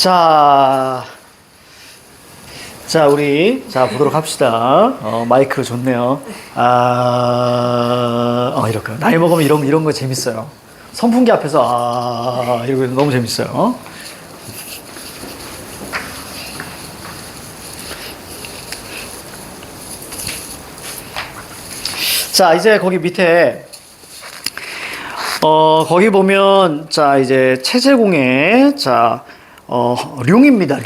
자, 우리 보도록 합시다. 마이크 좋네요. 이렇게 나이 먹으면 이런 거 재밌어요. 선풍기 앞에서 이거 너무 재밌어요. 자, 이제 거기 밑에 거기 보면 이제 체제공의 룡입니다.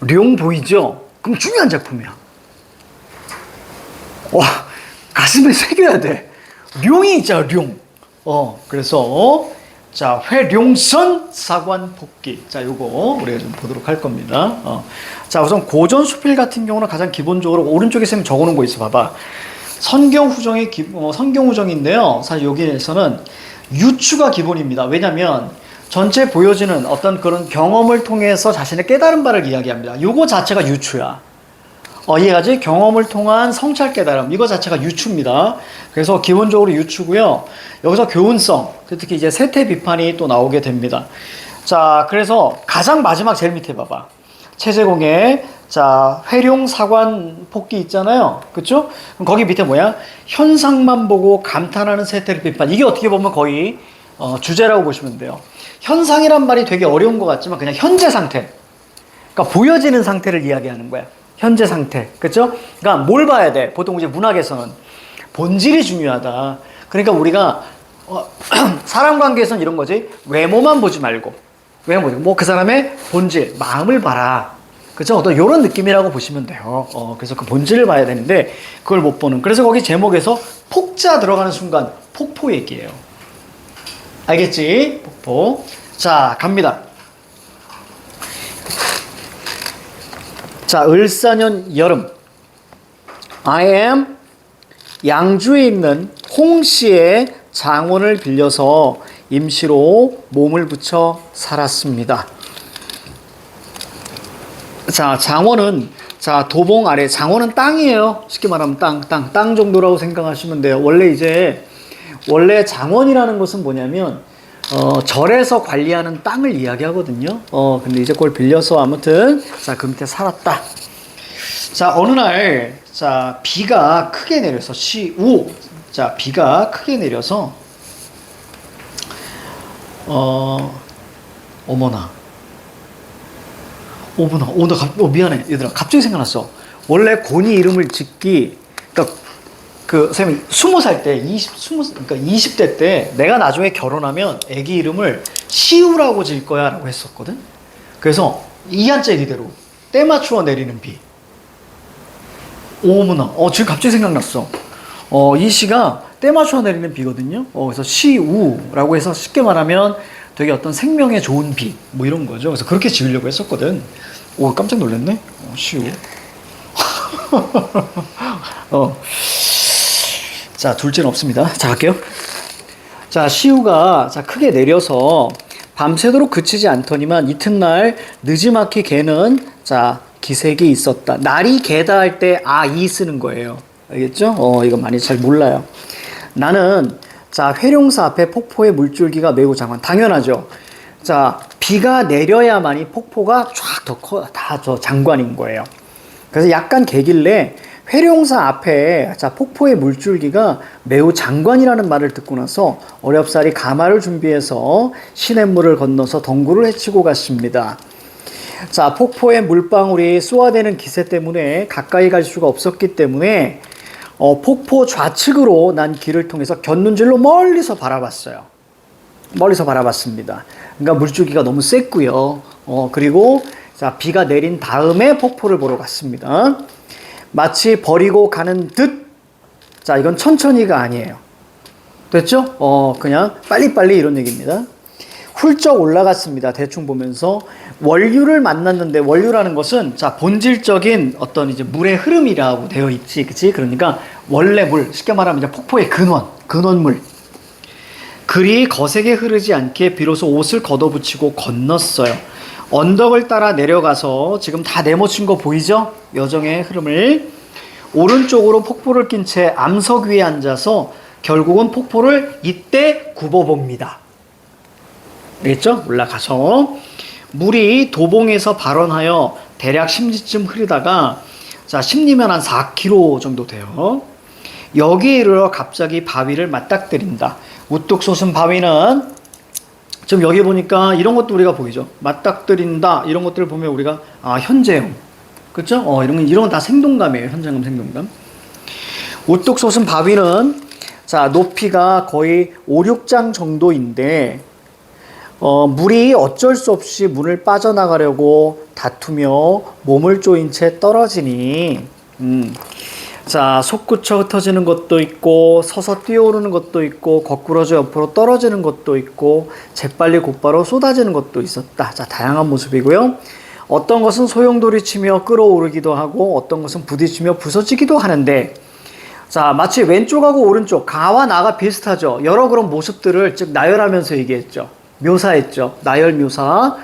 룡 보이죠? 그럼 중요한 작품이야. 와, 가슴에 새겨야 돼. 룡이 있잖아, 룡. 그래서 회룡선 사관폭기. 요거 우리가 좀 보도록 할 겁니다. 우선 고전 수필 같은 경우는 가장 기본적으로 오른쪽에 쌤 적어놓은 거 있어. 봐봐. 선경후정인데요. 사실 여기에서는 유추가 기본입니다. 왜냐면 전체 보여지는 어떤 그런 경험을 통해서 자신의 깨달은 바를 이야기합니다. 요거 자체가 유추야. 이해가지? 경험을 통한 성찰 깨달음. 이거 자체가 유추입니다. 그래서 기본적으로 유추고요. 여기서 교훈성, 특히 이제 세태 비판이 또 나오게 됩니다. 그래서 가장 마지막 제일 밑에 봐봐. 체제공의 회룡 사관 폭기 있잖아요. 그쵸? 그럼 거기 밑에 뭐야? 현상만 보고 감탄하는 세태를 비판. 이게 어떻게 보면 거의 주제라고 보시면 돼요. 현상이란 말이 되게 어려운 것 같지만 그냥 현재 상태. 그러니까 보여지는 상태를 이야기하는 거야. 현재 상태. 그쵸? 그러니까 뭘 봐야 돼? 보통 이제 문학에서는 본질이 중요하다. 그러니까 우리가 사람 관계에서는 이런 거지. 외모만 보지 말고. 외모, 그 사람의 본질, 마음을 봐라. 그죠? 어떤 요런 느낌이라고 보시면 돼요. 그래서 그 본질을 봐야 되는데 그걸 못 보는. 그래서 거기 제목에서 폭자 들어가는 순간 폭포 얘기예요. 알겠지? 폭포. 갑니다. 을사년 여름. I am 양주에 있는 홍씨의 장원을 빌려서 임시로 몸을 붙여 살았습니다. 장원은 도봉 아래, 장원은 땅이에요. 쉽게 말하면 땅 정도라고 생각하시면 돼요. 원래 장원이라는 것은 뭐냐면 절에서 관리하는 땅을 이야기하거든요. 근데 이제 그걸 빌려서 아무튼 그 밑에 살았다. 어느 날 비가 크게 내려서 시우 비가 크게 내려서 어머나 미안해 얘들아, 갑자기 생각났어. 원래 곤이 이름을 짓기, 그러니까 선생님이 20살 때, 20대 때 내가 나중에 결혼하면 애기 이름을 시우라고 질 거야 라고 했었거든. 그래서 이한자 이대로 때 맞추어 내리는 비. 어머나, 지금 갑자기 생각났어. 이 시가 때 맞추어 내리는 비거든요. 그래서 시우라고 해서 쉽게 말하면 되게 어떤 생명에 좋은 비, 이런 거죠. 그래서 그렇게 지으려고 했었거든. 깜짝 놀랐네. 시우. 둘째는 없습니다. 갈게요. 시우가 크게 내려서 밤새도록 그치지 않더니만 이튿날 늦지막히 개는 기색이 있었다. 날이 개다 할 때 이 쓰는 거예요. 알겠죠? 이거 많이 잘 몰라요. 나는 회룡사 앞에 폭포의 물줄기가 매우 장관. 당연하죠. 비가 내려야만이 폭포가 쫙 더 커, 다 장관인 거예요. 그래서 약간 개길래 회룡사 앞에 폭포의 물줄기가 매우 장관이라는 말을 듣고 나서 어렵사리 가마를 준비해서 시냇물을 건너서 덩굴을 헤치고 갔습니다. 폭포의 물방울이 쏘아대는 기세 때문에 가까이 갈 수가 없었기 때문에 폭포 좌측으로 난 길을 통해서 곁눈질로 멀리서 바라봤어요. 멀리서 바라봤습니다. 그러니까 물줄기가 너무 셌고요. 그리고 비가 내린 다음에 폭포를 보러 갔습니다. 마치 버리고 가는 듯. 이건 천천히가 아니에요. 됐죠? 그냥 빨리빨리 이런 얘기입니다. 훌쩍 올라갔습니다. 대충 보면서 원류를 만났는데, 원류라는 것은 본질적인 어떤 이제 물의 흐름이라고 되어 있지, 그치? 그러니까 원래 물, 쉽게 말하면 이제 폭포의 근원물. 그리 거세게 흐르지 않게 비로소 옷을 걷어붙이고 건넜어요. 언덕을 따라 내려가서 지금 다 네모친 거 보이죠? 여정의 흐름을. 오른쪽으로 폭포를 낀 채 암석 위에 앉아서 결국은 폭포를 이때 굽어봅니다. 알겠죠? 올라가서 물이 도봉에서 발원하여 대략 10리쯤 흐르다가 자 10리면 한 4km 정도 돼요. 여기에 이르러 갑자기 바위를 맞닥뜨린다. 우뚝 솟은 바위는 지금 여기 보니까 이런 것도 우리가 보이죠. 맞닥뜨린다 이런 것들을 보면 우리가 현재형 그렇죠? 이런 건 다 생동감이에요. 현재감 생동감. 우뚝 솟은 바위는 자 높이가 거의 5, 6장 정도인데 물이 어쩔 수 없이 문을 빠져나가려고 다투며 몸을 조인 채 떨어지니 자 솟구쳐 흩어지는 것도 있고 서서 뛰어오르는 것도 있고 거꾸러져 옆으로 떨어지는 것도 있고 재빨리 곧바로 쏟아지는 것도 있었다. 자 다양한 모습이고요. 어떤 것은 소용돌이치며 끌어오르기도 하고 어떤 것은 부딪히며 부서지기도 하는데 자 마치 왼쪽하고 오른쪽 가와 나가 비슷하죠. 여러 그런 모습들을 즉 나열하면서 얘기했죠. 묘사했죠. 나열 묘사.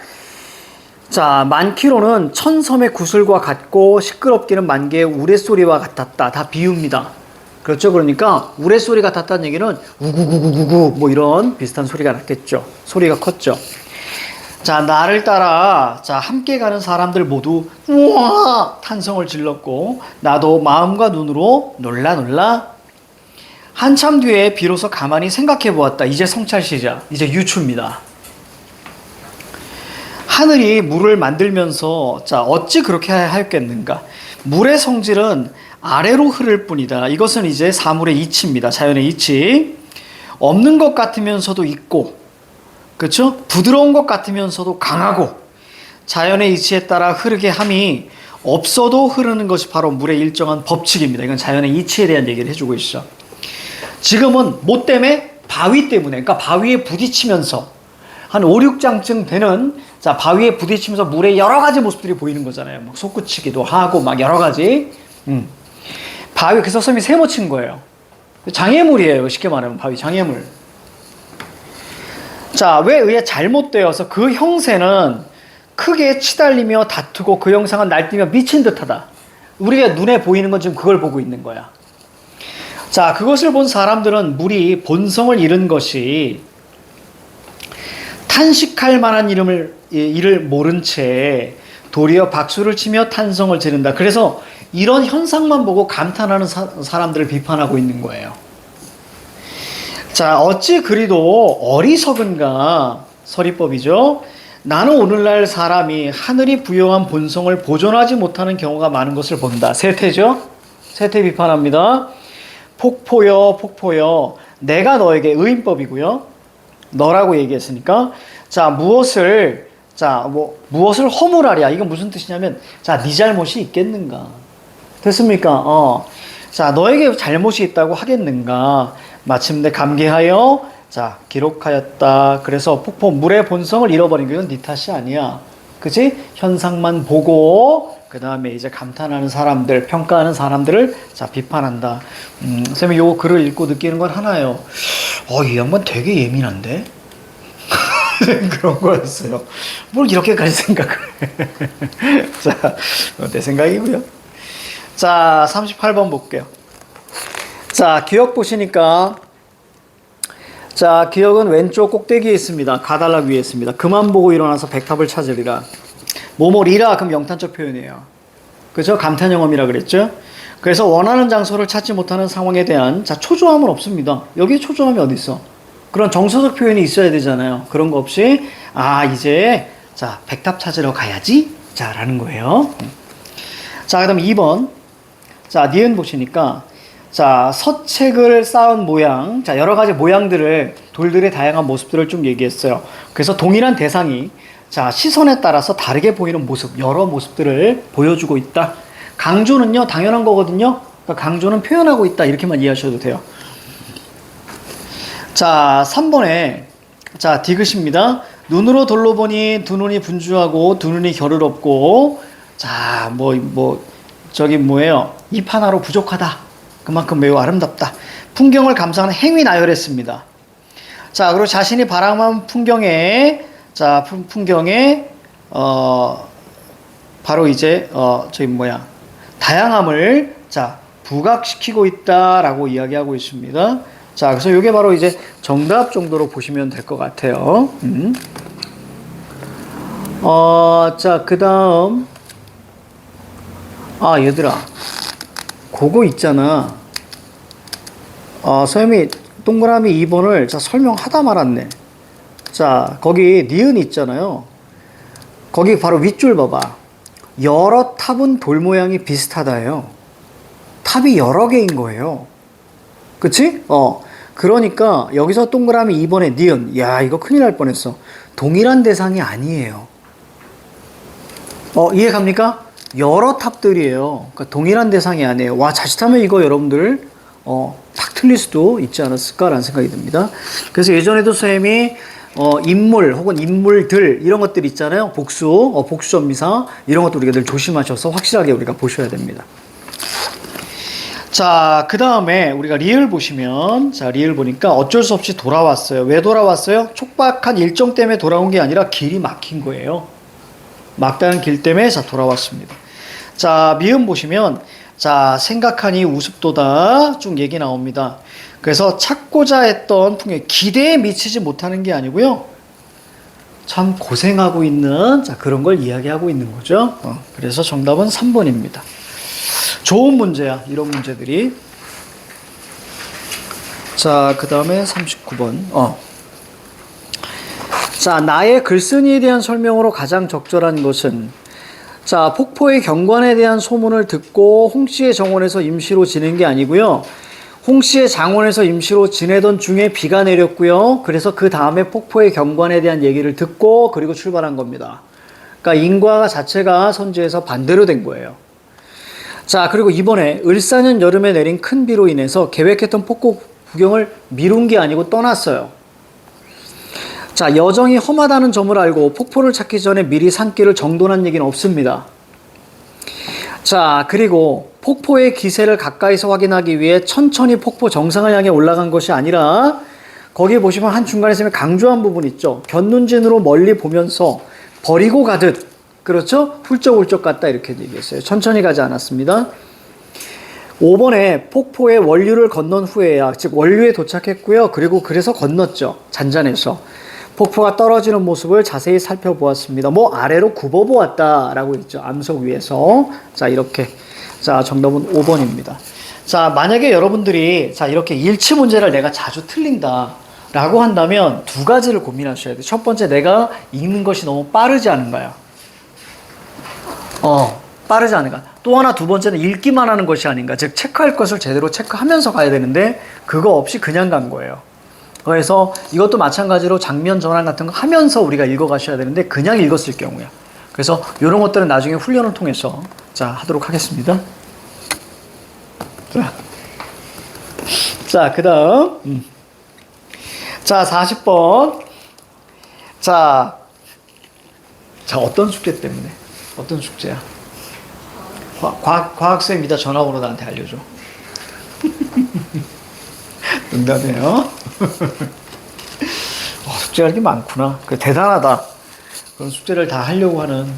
자 많기로는 천섬의 구슬과 같고 시끄럽기는 만개의 우레소리와 같았다. 다 비유입니다. 그렇죠. 그러니까 우레소리 같았다는 얘기는 우구구구구구 뭐 이런 비슷한 소리가 났겠죠. 소리가 컸죠. 자 나를 따라 자 함께 가는 사람들 모두 우와 탄성을 질렀고 나도 마음과 눈으로 놀라 한참 뒤에 비로소 가만히 생각해 보았다. 이제 성찰 시작. 이제 유추입니다. 하늘이 물을 만들면서 자 어찌 그렇게 하였겠는가. 물의 성질은 아래로 흐를 뿐이다. 이것은 이제 사물의 이치입니다. 자연의 이치. 없는 것 같으면서도 있고 그렇죠? 부드러운 것 같으면서도 강하고 자연의 이치에 따라 흐르게 함이 없어도 흐르는 것이 바로 물의 일정한 법칙입니다. 이건 자연의 이치에 대한 얘기를 해주고 있어. 지금은 뭐 때문에? 바위 때문에. 그러니까 바위에 부딪히면서 한 5, 6장쯤 되는 자 바위에 부딪히면서 물의 여러 가지 모습들이 보이는 거잖아요. 막 솟구치기도 하고 막 여러 가지. 바위 그래서 선생님이 세모 친 거예요. 장애물이에요. 쉽게 말하면 바위 장애물. 자, 왜 의해 잘못되어서 그 형세는 크게 치달리며 다투고 그 형상은 날뛰며 미친 듯하다. 우리가 눈에 보이는 건 지금 그걸 보고 있는 거야. 자, 그것을 본 사람들은 물이 본성을 잃은 것이 탄식할 만한 일을 모른 채 도리어 박수를 치며 탄성을 지른다. 그래서 이런 현상만 보고 감탄하는 사람들을 비판하고 있는 거예요. 자, 어찌 그리도 어리석은가 서리법이죠. 나는 오늘날 사람이 하늘이 부여한 본성을 보존하지 못하는 경우가 많은 것을 본다. 세태죠. 세태 비판합니다. 폭포여 내가 너에게 의인법이고요. 너라고 얘기했으니까 자 무엇을 허물하랴. 이건 무슨 뜻이냐면 자 네 잘못이 있겠는가. 됐습니까? 자 너에게 잘못이 있다고 하겠는가. 마침내 감개하여 자 기록하였다. 그래서 폭포 물의 본성을 잃어버린 건 네 탓이 아니야. 그치? 현상만 보고 그 다음에 이제 감탄하는 사람들, 평가하는 사람들을 자 비판한다. 선생님이 요 글을 읽고 느끼는 건 하나예요. 이 양반 되게 예민한데? 그런 거였어요. 뭘 이렇게까지 생각을 해. 자, 내 생각이고요. 자, 38번 볼게요. 자, 기억 보시니까 자, 기억은 왼쪽 꼭대기에 있습니다. 가달락 위에 있습니다. 그만 보고 일어나서 백합을 찾으리라. 뭐뭐리라 그럼 영탄적 표현이에요. 그죠? 감탄영험이라 그랬죠? 그래서 원하는 장소를 찾지 못하는 상황에 대한 자 초조함은 없습니다. 여기 초조함이 어디 있어? 그런 정서적 표현이 있어야 되잖아요. 그런 거 없이 이제 자 백탑 찾으러 가야지 자 라는 거예요. 자 그다음 2번 자 니은 보시니까 자 서책을 쌓은 모양 자 여러 가지 모양들을 돌들의 다양한 모습들을 좀 얘기했어요. 그래서 동일한 대상이 자 시선에 따라서 다르게 보이는 모습 여러 모습들을 보여주고 있다. 강조는요 당연한 거거든요. 그러니까 강조는 표현하고 있다 이렇게만 이해하셔도 돼요. 자 3번에 자 디귿입니다. 눈으로 둘러보니 두 눈이 분주하고 두 눈이 겨를없고 자 저기 뭐예요 입 하나로 부족하다. 그만큼 매우 아름답다. 풍경을 감상하는 행위 나열했습니다. 자 그리고 자신이 바라만 풍경에 자 풍경에 바로 이제 다양함을 자 부각시키고 있다라고 이야기하고 있습니다. 자 그래서 이게 바로 이제 정답 정도로 보시면 될 것 같아요. 자, 그 다음. 얘들아. 그거 있잖아. 선생님이 동그라미 2번을 자, 설명하다 말았네. 자, 거기 니은 있잖아요. 거기 바로 윗줄 봐봐. 여러 탑은 돌 모양이 비슷하다예요. 탑이 여러 개인 거예요. 그치? 그러니까 여기서 동그라미 2번에 니은. 야, 이거 큰일 날 뻔했어. 동일한 대상이 아니에요. 이해 갑니까? 여러 탑들이에요. 그러니까 동일한 대상이 아니에요. 와, 자칫하면 이거 여러분들 탁 틀릴 수도 있지 않았을까라는 생각이 듭니다. 그래서 예전에도 선생님이 인물 혹은 인물들 이런 것들 있잖아요. 복수, 복수전미사 이런 것도 우리가 늘 조심하셔서 확실하게 우리가 보셔야 됩니다. 자, 그 다음에 우리가 리을 보시면, 자, 리을 보니까 어쩔 수 없이 돌아왔어요. 왜 돌아왔어요? 촉박한 일정 때문에 돌아온 게 아니라 길이 막힌 거예요. 막다른 길 때문에 자, 돌아왔습니다. 자, 미음 보시면, 자, 생각하니 우습도다 쭉 얘기 나옵니다. 그래서 찾고자 했던 풍경, 기대에 미치지 못하는 게 아니고요. 참 고생하고 있는, 자, 그런 걸 이야기하고 있는 거죠. 그래서 정답은 3번입니다. 좋은 문제야, 이런 문제들이. 자, 그 다음에 39번. 자, 나의 글쓴이에 대한 설명으로 가장 적절한 것은, 자, 폭포의 경관에 대한 소문을 듣고 홍씨의 정원에서 임시로 지낸 게 아니고요. 홍씨의 장원에서 임시로 지내던 중에 비가 내렸고요. 그래서 그 다음에 폭포의 경관에 대한 얘기를 듣고 그리고 출발한 겁니다. 그러니까 인과 자체가 선지에서 반대로 된 거예요. 자, 그리고 이번에 을사년 여름에 내린 큰 비로 인해서 계획했던 폭포 구경을 미룬 게 아니고 떠났어요. 자, 여정이 험하다는 점을 알고 폭포를 찾기 전에 미리 산길을 정돈한 얘기는 없습니다. 자, 그리고 폭포의 기세를 가까이서 확인하기 위해 천천히 폭포 정상을 향해 올라간 것이 아니라 거기 보시면 한 중간에 있으면 강조한 부분 있죠. 견눈진으로 멀리 보면서 버리고 가듯, 그렇죠? 훌쩍훌쩍 갔다 이렇게 얘기했어요. 천천히 가지 않았습니다. 5번에 폭포의 원류를 건넌 후에야, 즉 원류에 도착했고요. 그리고 그래서 건넜죠. 잔잔해서. 폭포가 떨어지는 모습을 자세히 살펴보았습니다. 아래로 굽어보았다라고 있죠. 암석 위에서. 자, 이렇게. 자, 정답은 5번입니다. 자, 만약에 여러분들이 자, 이렇게 일치 문제를 내가 자주 틀린다라고 한다면 두 가지를 고민하셔야 돼요. 첫 번째, 내가 읽는 것이 너무 빠르지 않은가요? 빠르지 않은가. 또 하나, 두 번째는 읽기만 하는 것이 아닌가. 즉, 체크할 것을 제대로 체크하면서 가야 되는데 그거 없이 그냥 간 거예요. 그래서 이것도 마찬가지로 장면 전환 같은 거 하면서 우리가 읽어가셔야 되는데 그냥 읽었을 경우야. 그래서 이런 것들은 나중에 훈련을 통해서 자, 하도록 하겠습니다. 자, 그 다음 자, 40번. 자, 어떤 숙제 때문에? 어떤 숙제야? 과학쌤 이따 전화번호 나한테 알려줘. 농담이에요. 숙제할 게 많구나. 대단하다. 그런 숙제를 다 하려고 하는,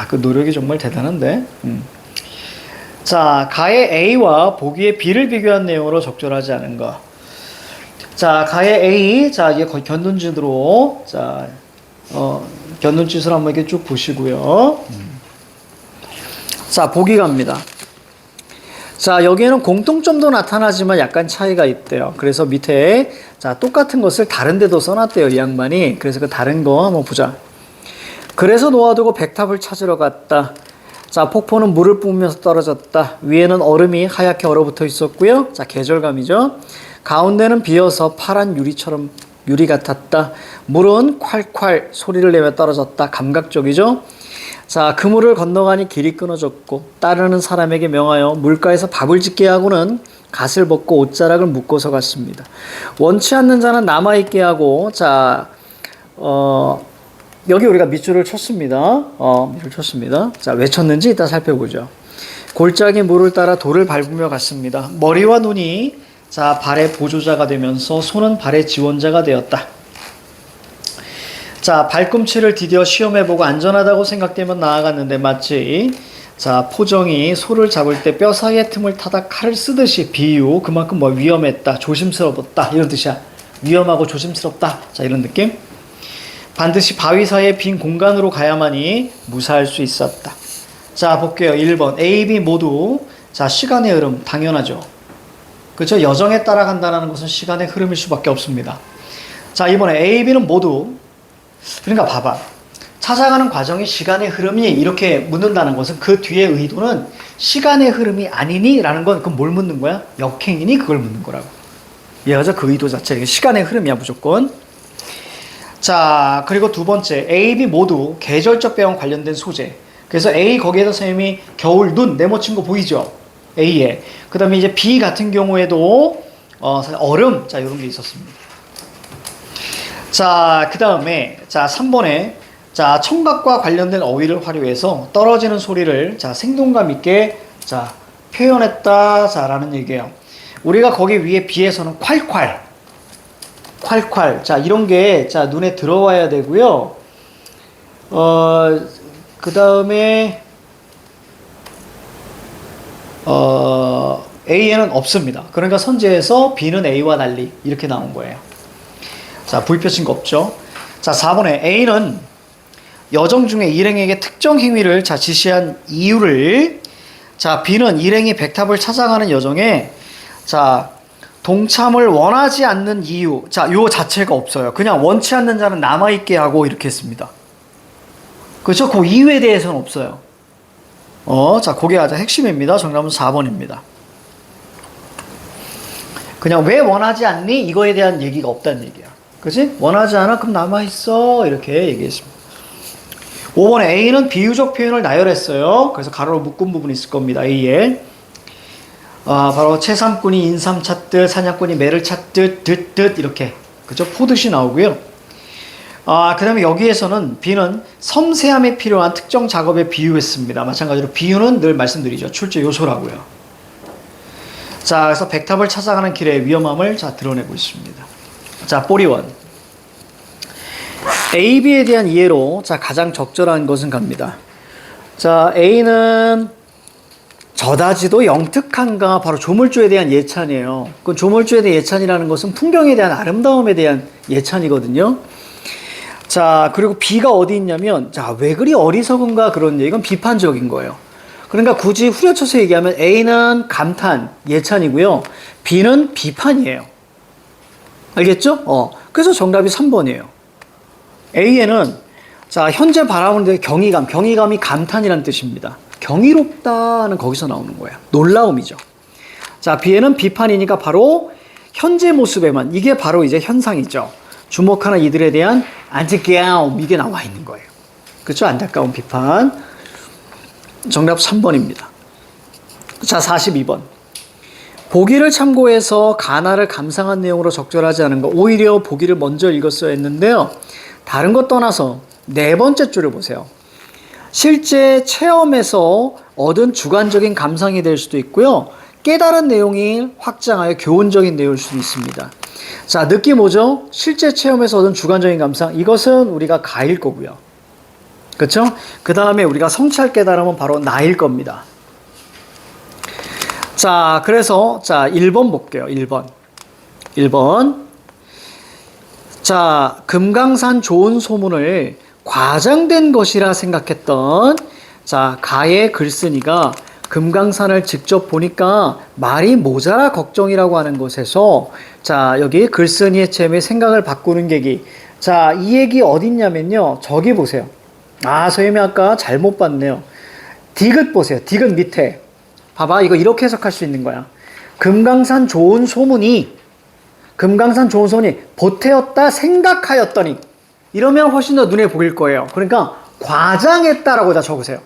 그 노력이 정말 대단한데. 자, 가의 A와 보기의 B를 비교한 내용으로 적절하지 않은가. 자, 가의 A. 자, 이게 견눈짓으로. 자, 견눈짓을 한번 이렇게 쭉 보시고요. 자, 보기 갑니다. 자, 여기에는 공통점도 나타나지만 약간 차이가 있대요. 그래서 밑에 자, 똑같은 것을 다른 데도 써놨대요, 이 양반이. 그래서 그 다른 거 한번 보자. 그래서 놓아두고 백탑을 찾으러 갔다. 자, 폭포는 물을 뿜으면서 떨어졌다. 위에는 얼음이 하얗게 얼어붙어 있었고요. 자, 계절감이죠. 가운데는 비어서 파란 유리처럼 유리 같았다. 물은 콸콸 소리를 내며 떨어졌다. 감각적이죠. 자, 그물을 건너가니 길이 끊어졌고 따르는 사람에게 명하여 물가에서 밥을 짓게 하고는 갓을 벗고 옷자락을 묶어서 갔습니다. 원치 않는 자는 남아있게 하고. 자, 여기 우리가 밑줄을 쳤습니다. 밑줄 쳤습니다. 자, 왜 쳤는지 이따 살펴보죠. 골짜기 물을 따라 돌을 밟으며 갔습니다. 머리와 눈이 자, 발의 보조자가 되면서 손은 발의 지원자가 되었다. 자, 발꿈치를 디뎌 시험해보고 안전하다고 생각되면 나아갔는데 마치 자, 포정이 소를 잡을 때 뼈 사이의 틈을 타다 칼을 쓰듯이 비유, 그만큼 위험했다, 조심스러웠다 이런 뜻이야. 위험하고 조심스럽다. 자, 이런 느낌. 반드시 바위 사이의 빈 공간으로 가야만이 무사할 수 있었다. 자, 볼게요. 1번. A, B 모두 자, 시간의 흐름 당연하죠. 그렇죠? 여정에 따라간다는 것은 시간의 흐름일 수밖에 없습니다. 자, 이번에 A, B는 모두 그러니까 봐봐. 찾아가는 과정이 시간의 흐름이 이렇게 묻는다는 것은 그 뒤에 의도는 시간의 흐름이 아니니? 라는 건 그건 뭘 묻는 거야? 역행이니? 그걸 묻는 거라고. 이해하죠? 그 의도 자체가 시간의 흐름이야 무조건. 자, 그리고 두 번째 A, B 모두 계절적 배경 관련된 소재. 그래서 A 거기에서 선생님이 겨울 눈 네모친 거 보이죠? A에. 그 다음에 이제 B 같은 경우에도 얼음. 자, 이런 게 있었습니다. 자, 그 다음에 자 3번에 자 청각과 관련된 어휘를 활용해서 떨어지는 소리를 자 생동감 있게 자 표현했다 자라는 얘기예요. 우리가 거기 위에 비해서는 콸콸 자 이런 게 자 눈에 들어와야 되고요. 그 다음에 A에는 없습니다. 그러니까 선제에서 B는 A와 달리 이렇게 나온 거예요. 자, V 펴진 거 없죠. 자, 4번에 A는 여정 중에 일행에게 특정 행위를 자 지시한 이유를 자 B는 일행이 백탑을 찾아가는 여정에 자 동참을 원하지 않는 이유 자 요 자체가 없어요. 그냥 원치 않는 자는 남아있게 하고 이렇게 했습니다. 그렇죠? 그 이유에 대해서는 없어요. 자 그게 아주 핵심입니다. 정답은 4번입니다. 그냥 왜 원하지 않니? 이거에 대한 얘기가 없다는 얘기야. 그치? 원하지 않아? 그럼 남아있어. 이렇게 얘기했습니다. 5번에 A는 비유적 표현을 나열했어요. 그래서 가로로 묶은 부분이 있을 겁니다. A에. 바로 채삼꾼이 인삼 찾듯, 사냥꾼이 매를 찾듯, 듣듯, 이렇게. 그죠? 포듯이 나오고요. 그 다음에 여기에서는 B는 섬세함에 필요한 특정 작업에 비유했습니다. 마찬가지로 비유는 늘 말씀드리죠. 출제 요소라고요. 자, 그래서 백탑을 찾아가는 길의 위험함을 자, 드러내고 있습니다. 자, 보리원. A, B에 대한 이해로 자 가장 적절한 것은 갑니다. 자, A는 저다지도 영특한가 바로 조물주에 대한 예찬이에요. 그 조물주에 대한 예찬이라는 것은 풍경에 대한 아름다움에 대한 예찬이거든요. 자, 그리고 B가 어디 있냐면 자, 왜 그리 어리석은가 그런 이건 비판적인 거예요. 그러니까 굳이 후려쳐서 얘기하면 A는 감탄, 예찬이고요. B는 비판이에요. 알겠죠? 그래서 정답이 3번이에요. A에는 자 현재 바라보는 경이감이 감탄이라는 뜻입니다. 경이롭다는 거기서 나오는 거예요. 놀라움이죠. 자 B에는 비판이니까 바로 현재 모습에만 이게 바로 이제 현상이죠. 주목하는 이들에 대한 안타까움 이게 나와 있는 거예요. 그렇죠? 안타까운 비판. 정답 3번입니다. 자 42번. 보기를 참고해서 가나를 감상한 내용으로 적절하지 않은 거 오히려 보기를 먼저 읽었어야 했는데요. 다른 것 떠나서 네 번째 줄을 보세요. 실제 체험에서 얻은 주관적인 감상이 될 수도 있고요. 깨달은 내용이 확장하여 교훈적인 내용일 수도 있습니다. 자, 느낌 오죠? 실제 체험에서 얻은 주관적인 감상. 이것은 우리가 가일 거고요. 그렇죠? 그 다음에 우리가 성찰 깨달음은 바로 나일 겁니다. 자, 그래서 자 1번 볼게요. 1번. 자, 금강산 좋은 소문을 과장된 것이라 생각했던 자 가의 글쓴이가 금강산을 직접 보니까 말이 모자라 걱정이라고 하는 것에서 자 여기 글쓴이의 체험에 생각을 바꾸는 계기. 자, 이 얘기 어딨냐면요. 저기 보세요. 선생님이 아까 잘못 봤네요. 디귿 보세요. 디귿 밑에. 봐봐. 이거 이렇게 해석할 수 있는 거야. 금강산 좋은 소문이 보태었다 생각하였더니 이러면 훨씬 더 눈에 보일 거예요. 그러니까 과장했다라고 다 적으세요.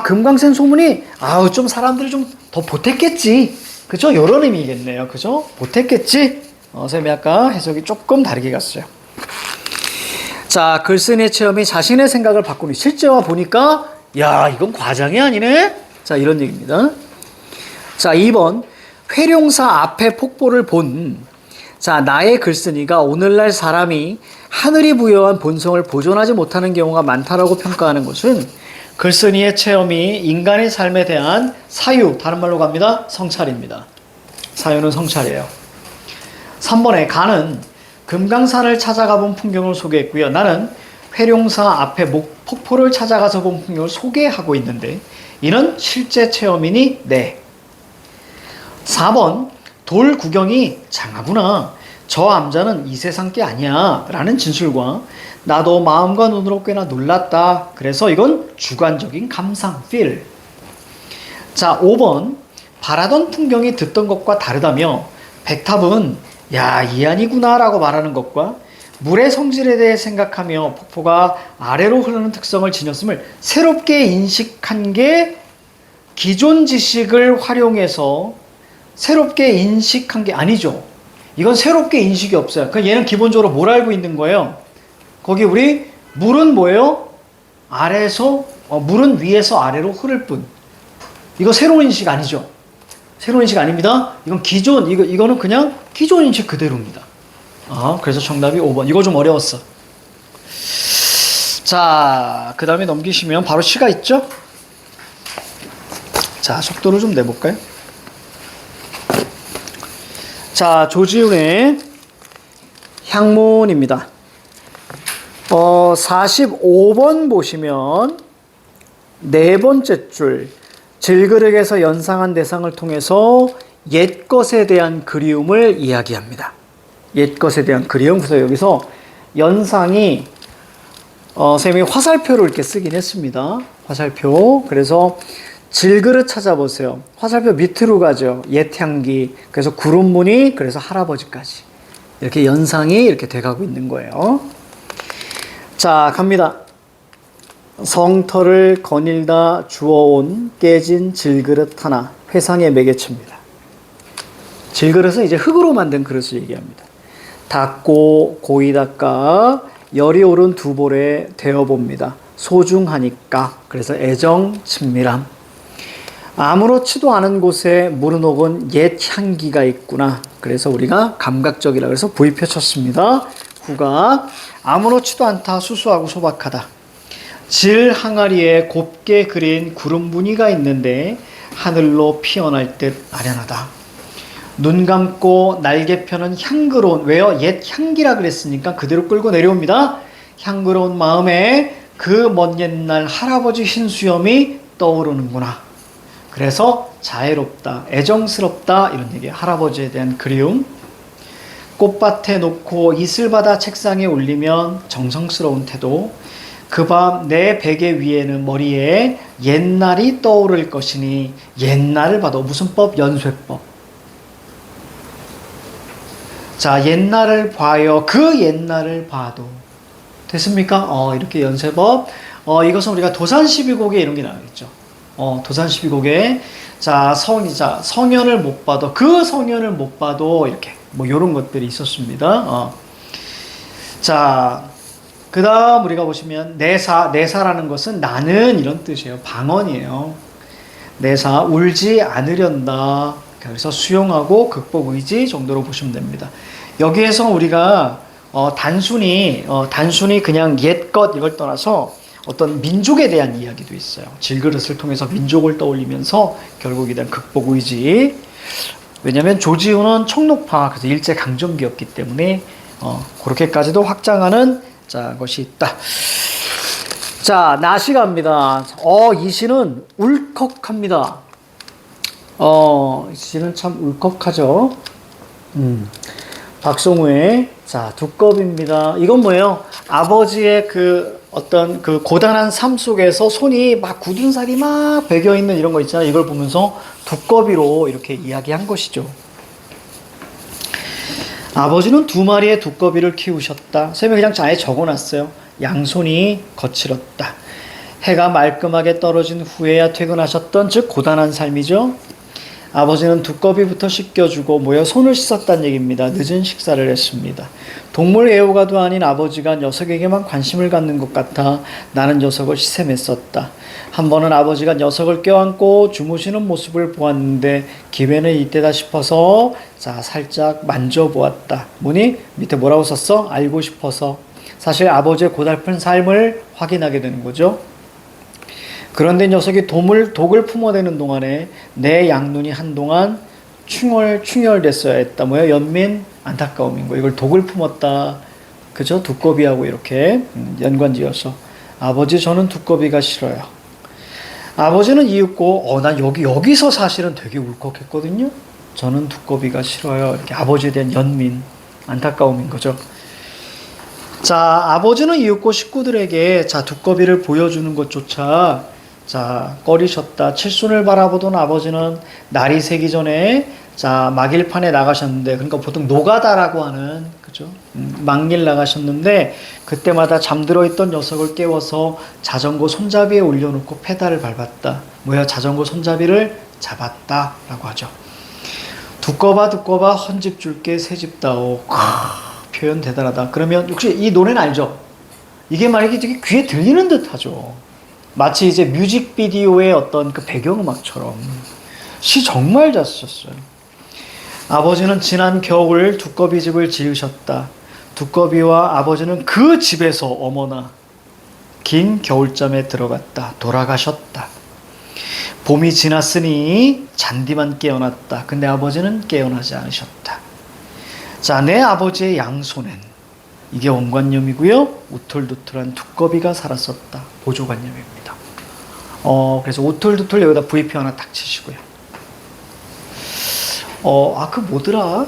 금강산 소문이 좀 사람들이 좀 더 보탰겠지. 그죠? 이런 의미겠네요. 그죠? 보탰겠지. 선생님이 아까 해석이 조금 다르게 갔어요. 자, 글쓴이의 체험이 자신의 생각을 바꾸니 실제와 보니까 이건 과장이 아니네. 자, 이런 얘기입니다. 자, 2번. 회룡사 앞에 폭포를 자, 나의 글쓴이가 오늘날 사람이 하늘이 부여한 본성을 보존하지 못하는 경우가 많다라고 평가하는 것은 글쓴이의 체험이 인간의 삶에 대한 사유, 다른 말로 갑니다. 성찰입니다. 사유는 성찰이에요. 3번에 가는 금강산을 찾아가 본 풍경을 소개했고요. 나는 회룡사 앞에 폭포를 찾아가서 본 풍경을 소개하고 있는데 이는 실제 체험이니? 네. 4번 돌 구경이 장하구나. 저 암자는 이 세상 게 아니야 라는 진술과 나도 마음과 눈으로 꽤나 놀랐다. 그래서 이건 주관적인 감상, feel. 자, 5번 바라던 풍경이 듣던 것과 다르다며 백탑은 야, 이 아니구나 라고 말하는 것과 물의 성질에 대해 생각하며 폭포가 아래로 흐르는 특성을 지녔음을 새롭게 인식한 게 기존 지식을 활용해서 새롭게 인식한 게 아니죠. 이건 새롭게 인식이 없어요. 그러니까 얘는 기본적으로 뭘 알고 있는 거예요? 거기 우리 물은 뭐예요? 물은 위에서 아래로 흐를 뿐. 이거 새로운 인식 아니죠. 새로운 인식 아닙니다. 이건 이거는 그냥 기존 인식 그대로입니다. 그래서 정답이 5번. 이거 좀 어려웠어. 자, 그 다음에 넘기시면 바로 시가 있죠? 자, 속도를 좀 내볼까요? 자, 조지훈의 향문입니다. 45번 보시면 네 번째 줄 질그릇에서 연상한 대상을 통해서 옛것에 대한 그리움을 이야기합니다. 옛것에 대한 그리움. 그래서 여기서 연상이 선생님이 화살표로 이렇게 쓰긴 했습니다. 화살표. 그래서 질그릇 찾아보세요. 화살표 밑으로 가죠. 옛향기. 그래서 구름무늬. 그래서 할아버지까지. 이렇게 연상이 이렇게 돼가고 있는 거예요. 자, 갑니다. 성터를 거닐다 주워온 깨진 질그릇 하나. 회상의 매개체입니다. 질그릇은 이제 흙으로 만든 그릇을 얘기합니다. 닦고 고이 닦아 열이 오른 두 볼에 데워봅니다. 소중하니까. 그래서 애정 친밀함. 아무렇지도 않은 곳에 무르녹은 옛 향기가 있구나. 그래서 우리가 감각적이라 그래서 V 펼쳤습니다. 후가 아무렇지도 않다. 수수하고 소박하다. 질 항아리에 곱게 그린 구름 무늬가 있는데 하늘로 피어날 듯 아련하다. 눈 감고 날개 펴는 향그러운, 왜요? 옛 향기라 그랬으니까 그대로 끌고 내려옵니다. 향그러운 마음에 그 먼 옛날 할아버지 흰 수염이 떠오르는구나. 그래서 자애롭다, 애정스럽다 이런 얘기예요. 할아버지에 대한 그리움. 꽃밭에 놓고 이슬바다 책상에 올리면 정성스러운 태도. 그 밤 내 베개 위에는 머리에 옛날이 떠오를 것이니 옛날을 봐도 무슨 법? 연쇄법. 자, 옛날을 봐요. 그 옛날을 봐도. 됐습니까? 이렇게 연쇄법. 이것은 우리가 도산 12곡에 이런 게 나오겠죠. 도산 12곡에 성현을 못 봐도 그 성현을 못 봐도 이렇게 뭐 이런 것들이 있었습니다. 자, 그 다음 우리가 보시면 내사라는 것은 나는 이런 뜻이에요. 방언이에요. 내사 울지 않으련다. 그래서 수용하고 극복 의지 정도로 보시면 됩니다. 여기에서 우리가 단순히 그냥 옛것 이걸 떠나서 어떤 민족에 대한 이야기도 있어요. 질그릇을 통해서 민족을 떠올리면서 결국 이런 극복 의지. 왜냐하면 조지훈은 청록파, 그래서 일제 강점기였기 때문에 그렇게까지도 확장하는 것이 있다. 자, 나시 갑니다. 이 시는 울컥합니다. 이 시는 참 울컥하죠. 박송우의 두껍입니다. 이건 뭐예요? 아버지의 어떤 고단한 삶 속에서 손이 막 굳은 살이 막 배겨 있는 이런 거 있잖아요. 이걸 보면서 두꺼비로 이렇게 이야기한 것이죠. 아버지는 2마리의 두꺼비를 키우셨다. 선생님이 그냥 아예 적어놨어요. 양손이 거칠었다. 해가 말끔하게 떨어진 후에야 퇴근하셨던, 즉 고단한 삶이죠. 아버지는 두꺼비부터 씻겨주고 모여 손을 씻었다는 얘기입니다. 늦은 식사를 했습니다. 동물 애호가도 아닌 아버지가 녀석에게만 관심을 갖는 것 같아 나는 녀석을 시샘했었다. 한 번은 아버지가 녀석을 껴안고 주무시는 모습을 보았는데 기회는 이때다 싶어서 살짝 만져보았다. 뭐니? 밑에 뭐라고 썼어? 알고 싶어서. 사실 아버지의 고달픈 삶을 확인하게 되는 거죠. 그런데 녀석이 독을 품어대는 동안에 내 양눈이 한동안 충혈됐어야 했다. 뭐야? 연민 안타까움인 거예요. 이걸 독을 품었다. 그죠? 두꺼비하고 이렇게 연관지어서 아버지 저는 두꺼비가 싫어요. 아버지는 이윽고 난 여기서 사실은 되게 울컥했거든요. 저는 두꺼비가 싫어요. 이렇게 아버지에 대한 연민, 안타까움인 거죠. 자, 아버지는 이윽고 식구들에게 자, 두꺼비를 보여주는 것조차 자, 꺼리셨다. 칠순을 바라보던 아버지는 날이 새기 전에 자, 막일판에 나가셨는데, 그러니까 보통 노가다라고 하는, 그죠? 막일 나가셨는데, 그때마다 잠들어 있던 녀석을 깨워서 자전거 손잡이에 올려놓고 페달을 밟았다. 뭐야, 자전거 손잡이를 잡았다. 라고 하죠. 두꺼봐, 헌집 줄게, 새집 다오. 표현 대단하다. 그러면, 혹시 이 노래는 알죠? 이게 만약에 되게 귀에 들리는 듯 하죠. 마치 이제 뮤직비디오의 어떤 그 배경음악처럼. 시 정말 잘 쓰셨어요. 아버지는 지난 겨울 두꺼비 집을 지으셨다. 두꺼비와 아버지는 그 집에서 어머나 긴 겨울잠에 들어갔다. 돌아가셨다. 봄이 지났으니 잔디만 깨어났다. 근데 아버지는 깨어나지 않으셨다. 자, 내 아버지의 양손엔 이게 원관념이고요. 우툴두툴한 두꺼비가 살았었다. 보조관념입니다. 그래서 우툴두툴 여기다 V표 하나 딱 치시고요. 그 뭐더라?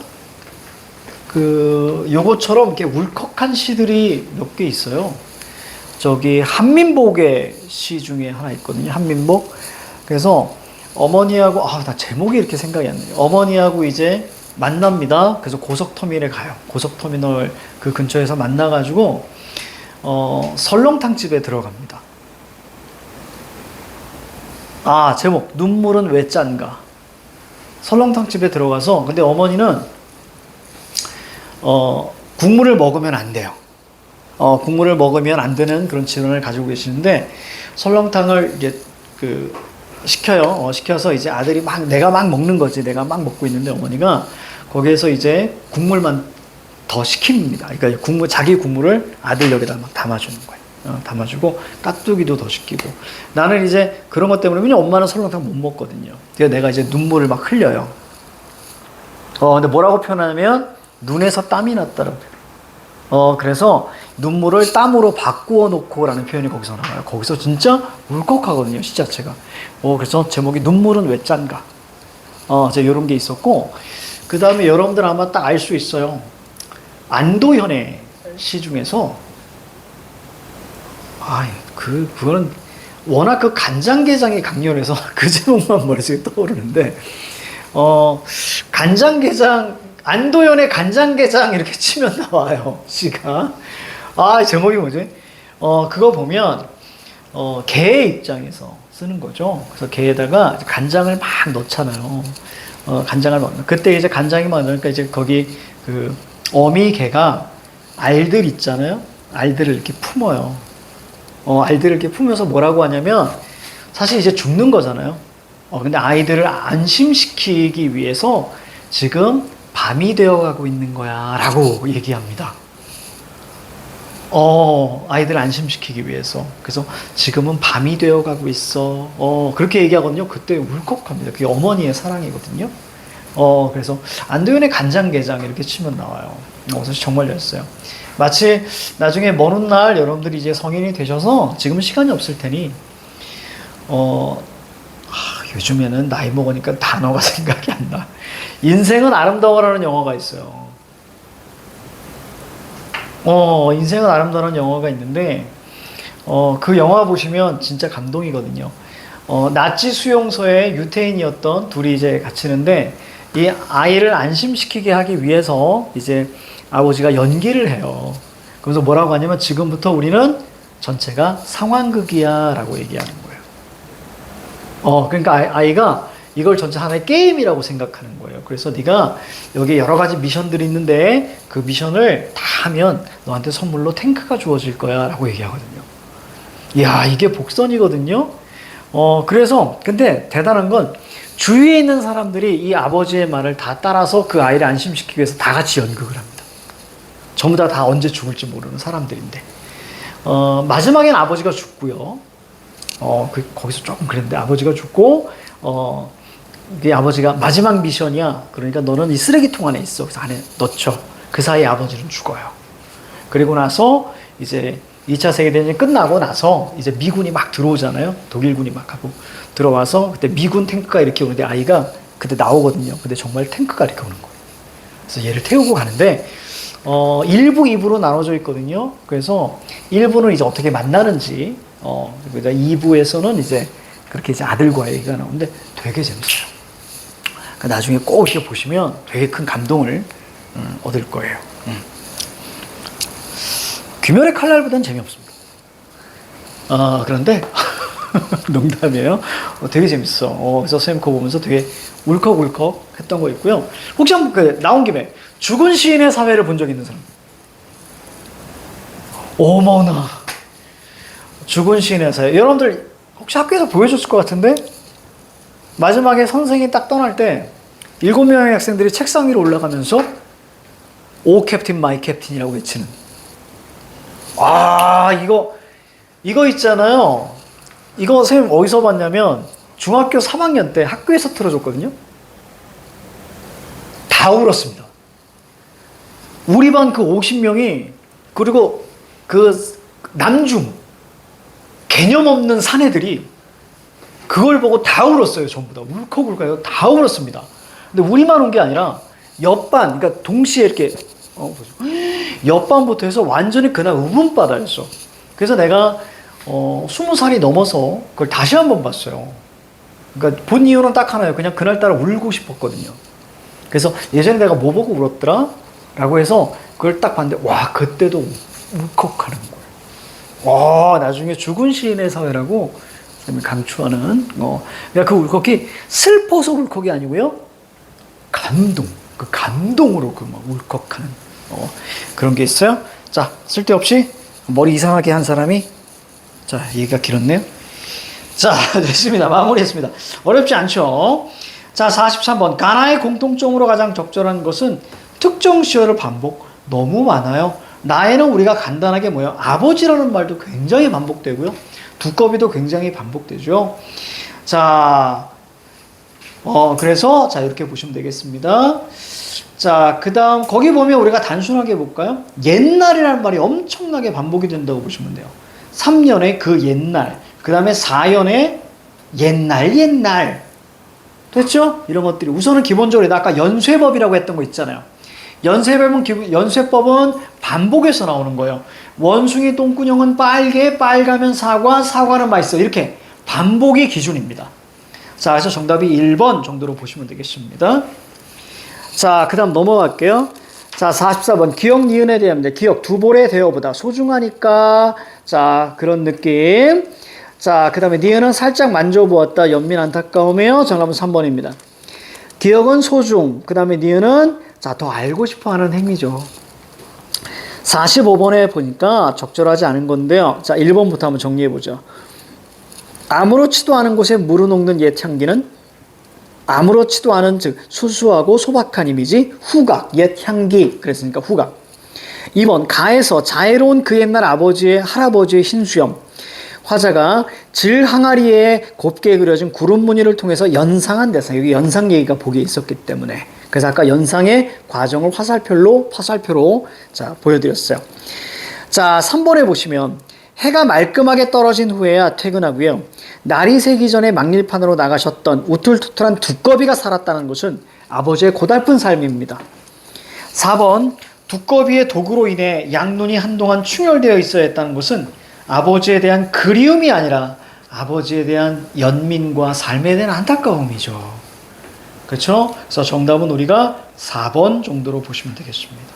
요거처럼 이렇게 울컥한 시들이 몇 개 있어요. 저기 한민복의 시 중에 하나 있거든요. 한민복. 그래서 어머니하고 나 제목이 이렇게 생각이 안 나요. 어머니하고 이제 만납니다. 그래서 고속터미널에 가요. 고속터미널 그 근처에서 만나가지고 설렁탕집에 들어갑니다. 제목 눈물은 왜 짠가? 설렁탕집에 들어가서 근데 어머니는 국물을 먹으면 안 돼요. 국물을 먹으면 안 되는 그런 질환을 가지고 계시는데 설렁탕을 이제 시켜요. 시켜서 이제 아들이 내가 막 먹는 거지. 내가 막 먹고 있는데 어머니가 거기에서 이제 국물만 더 시킵니다. 그러니까 자기 국물을 아들 여기다 막 담아주는 거예요. 담아주고 깍두기도 더 시키고 나는 이제 그런 것 때문에 왜냐면 엄마는 설렁탕 못 먹거든요. 그래서 내가 이제 눈물을 막 흘려요. 근데 뭐라고 표현하냐면 눈에서 땀이 났다라고. 그래서 눈물을 땀으로 바꾸어 놓고라는 표현이 거기서 나와요. 거기서 진짜 울컥하거든요, 시 자체가. 그래서 제목이 눈물은 왜 짠가. 제가 이런 게 있었고 그 다음에 여러분들 아마 딱 알 수 있어요. 안도현의 시 중에서 그거는 워낙 그 간장게장이 강렬해서 그 제목만 머릿속에 떠오르는데, 간장게장, 안도현의 간장게장 이렇게 치면 나와요, 시가. 제목이 뭐지? 그거 보면, 개의 입장에서 쓰는 거죠. 그래서 개에다가 간장을 막 넣잖아요. 간장을 넣는. 그때 이제 간장이 막 넣으니까 이제 거기 어미 개가 알들 있잖아요. 알들을 이렇게 품어요. 아이들을 이렇게 품면서 뭐라고 하냐면 사실 이제 죽는 거잖아요. 근데 아이들을 안심시키기 위해서 지금 밤이 되어가고 있는 거야 라고 얘기합니다. 아이들을 안심시키기 위해서. 그래서 지금은 밤이 되어가고 있어. 그렇게 얘기하거든요. 그때 울컥합니다. 그게 어머니의 사랑이거든요. 그래서 안도현의 간장게장 이렇게 치면 나와요. 그래서 정말 잘했어요. 마치 나중에 먼 훗날 여러분들이 이제 성인이 되셔서 지금은 시간이 없을 테니 요즘에는 나이 먹으니까 단어가 생각이 안 나. 인생은 아름다워라는 영화가 있어요. 인생은 아름다워라는 영화가 있는데 그 영화 보시면 진짜 감동이거든요. 나치 수용소에 유태인이었던 둘이 이제 갇히는데 이 아이를 안심시키게 하기 위해서 이제 아버지가 연기를 해요. 그래서 뭐라고 하냐면 지금부터 우리는 전체가 상황극이야 라고 얘기하는 거예요. 그러니까 아이가 이걸 전체 하나의 게임이라고 생각하는 거예요. 그래서 네가 여기 여러 가지 미션들이 있는데 그 미션을 다 하면 너한테 선물로 탱크가 주어질 거야 라고 얘기하거든요. 이야, 이게 복선이거든요. 그래서 근데 대단한 건 주위에 있는 사람들이 이 아버지의 말을 다 따라서 그 아이를 안심시키기 위해서 다 같이 연극을 합니다. 전부 다 언제 죽을지 모르는 사람들인데 마지막엔 아버지가 죽고요. 거기서 조금 그랬는데 아버지가 죽고 네 아버지가 마지막 미션이야. 그러니까 너는 이 쓰레기통 안에 있어. 그래서 안에 넣죠. 그 사이에 아버지는 죽어요. 그리고 나서 이제 2차 세계대전이 끝나고 나서 이제 미군이 막 들어오잖아요. 독일군이 막 하고 들어와서 그때 미군 탱크가 이렇게 오는데 아이가 그때 나오거든요. 근데 정말 탱크가 이렇게 오는 거예요. 그래서 얘를 태우고 가는데 1부, 2부로 나눠져 있거든요. 그래서 1부는 이제 어떻게 만나는지 2부에서는 이제 그렇게 이제 아들과 얘기가 나오는데 되게 재밌어요. 그러니까 나중에 꼭 이렇게 보시면 되게 큰 감동을 얻을 거예요. 귀멸의 칼날보다는 재미없습니다. 그런데 농담이에요. 되게 재밌어. 그래서 선생님 그거 보면서 되게 울컥울컥 했던 거 있고요. 혹시 한번 나온 김에 죽은 시인의 사회를 본 적 있는 사람? 어머나. 죽은 시인의 사회. 여러분들 혹시 학교에서 보여줬을 것 같은데 마지막에 선생이 딱 떠날 때 7명의 학생들이 책상 위로 올라가면서 오 캡틴 마이 캡틴이라고 외치는. 이거 있잖아요. 이거 선생님 어디서 봤냐면 중학교 3학년 때 학교에서 틀어줬거든요. 다 울었습니다. 우리 반 그 50명이 그리고 그 남중 개념 없는 사내들이 그걸 보고 다 울었어요. 전부 다 울컥울컥 다 울었습니다. 근데 우리만 운 게 아니라 옆반 그러니까 동시에 이렇게 옆반부터 해서 완전히 그날 울음바다였어. 그래서 내가 20살이 넘어서 그걸 다시 한번 봤어요. 그러니까 본 이유는 딱 하나예요. 그냥 그날따라 울고 싶었거든요. 그래서 예전에 내가 뭐 보고 울었더라? 라고 해서 그걸 딱 봤는데 와 그때도 울컥하는 거예요. 나중에 죽은 시인의 사회라고 강추하는 그러니까 그 울컥이 슬퍼서 울컥이 아니고요. 감동. 그 감동으로 그 막 울컥하는 그런 게 있어요. 자, 쓸데없이 머리 이상하게 한 사람이 자, 얘기가 길었네요. 자, 됐습니다. 마무리했습니다. 어렵지 않죠? 자, 43번. 가나의 공통점으로 가장 적절한 것은 특정 시어를 반복. 너무 많아요. 나에는 우리가 간단하게 뭐예요? 아버지라는 말도 굉장히 반복되고요. 두꺼비도 굉장히 반복되죠. 자, 그래서 자, 이렇게 보시면 되겠습니다. 자, 그 다음, 거기 보면 우리가 단순하게 볼까요? 옛날이라는 말이 엄청나게 반복이 된다고 보시면 돼요. 3년에 그 옛날, 그 다음에 4년에 옛날. 됐죠? 이런 것들이. 우선은 기본적으로 아까 연쇄법이라고 했던 거 있잖아요. 연쇄법은 반복해서 나오는 거예요. 원숭이 똥구녕은 빨가면 사과는 맛있어. 이렇게 반복이 기준입니다. 자, 그래서 정답이 1번 정도로 보시면 되겠습니다. 자, 그 다음 넘어갈게요. 자, 44번. 기억, 니은에 대합니다. 기억, 두 볼에 대어보다 소중하니까. 자, 그런 느낌. 자, 그 다음에 니은은 살짝 만져보았다. 연민 안타까움이에요. 정답은 3번입니다. 기억은 소중. 그 다음에 니은은 자, 더 알고 싶어 하는 행위죠. 45번에 보니까 적절하지 않은 건데요. 자, 1번부터 한번 정리해보죠. 아무렇지도 않은 곳에 물을 녹는 옛 향기는 아무렇지도 않은 즉 수수하고 소박한 이미지 후각, 옛 향기. 그랬으니까 후각. 2번 가에서 자애로운 그 옛날 할아버지의 흰수염. 화자가 질 항아리에 곱게 그려진 구름 무늬를 통해서 연상한 대상. 여기 연상 얘기가 보기에 있었기 때문에. 그래서 아까 연상의 과정을 화살표로 자, 보여드렸어요. 자, 3번에 보시면 해가 말끔하게 떨어진 후에야 퇴근하고요. 날이 새기 전에 막릴판으로 나가셨던 우툴투툴한 두꺼비가 살았다는 것은 아버지의 고달픈 삶입니다. 4번 두꺼비의 독으로 인해 양눈이 한동안 충혈되어 있어야 했다는 것은 아버지에 대한 그리움이 아니라 아버지에 대한 연민과 삶에 대한 안타까움이죠. 그렇죠? 그래서 정답은 우리가 4번 정도로 보시면 되겠습니다.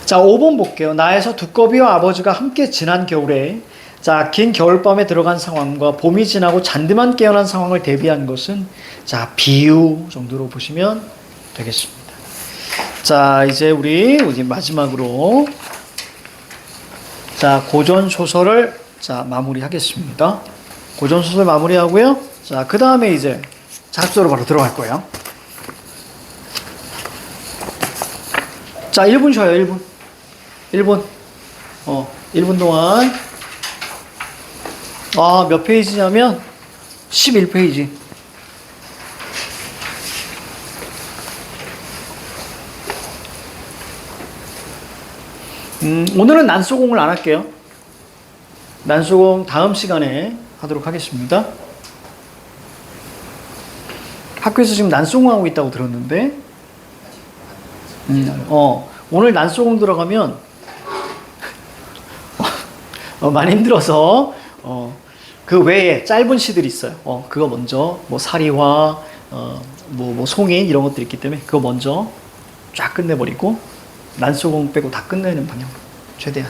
자, 5번 볼게요. 나에서 두꺼비와 아버지가 함께 지난 겨울에 자, 긴 겨울밤에 들어간 상황과 봄이 지나고 잔디만 깨어난 상황을 대비한 것은 자, 비유 정도로 보시면 되겠습니다. 자, 이제 우리 마지막으로 자, 고전 소설을 자, 마무리하겠습니다. 고전 소설 마무리하고요. 자, 그 다음에 이제 작업소로 바로 들어갈 거예요. 자, 1분 쉬어요. 1분. 1분 동안. 몇 페이지냐면 11페이지. 오늘은 난소공을 안 할게요. 난소공 다음 시간에 하도록 하겠습니다. 학교에서 지금 난소공 하고 있다고 들었는데, 오늘 난소공 들어가면 많이 힘들어서 그 외에 짧은 시들이 있어요. 그거 먼저 뭐 사리화, 뭐 송인 이런 것들이 있기 때문에 그거 먼저 쫙 끝내버리고 난소공 빼고 다 끝내는 방향으로 최대한.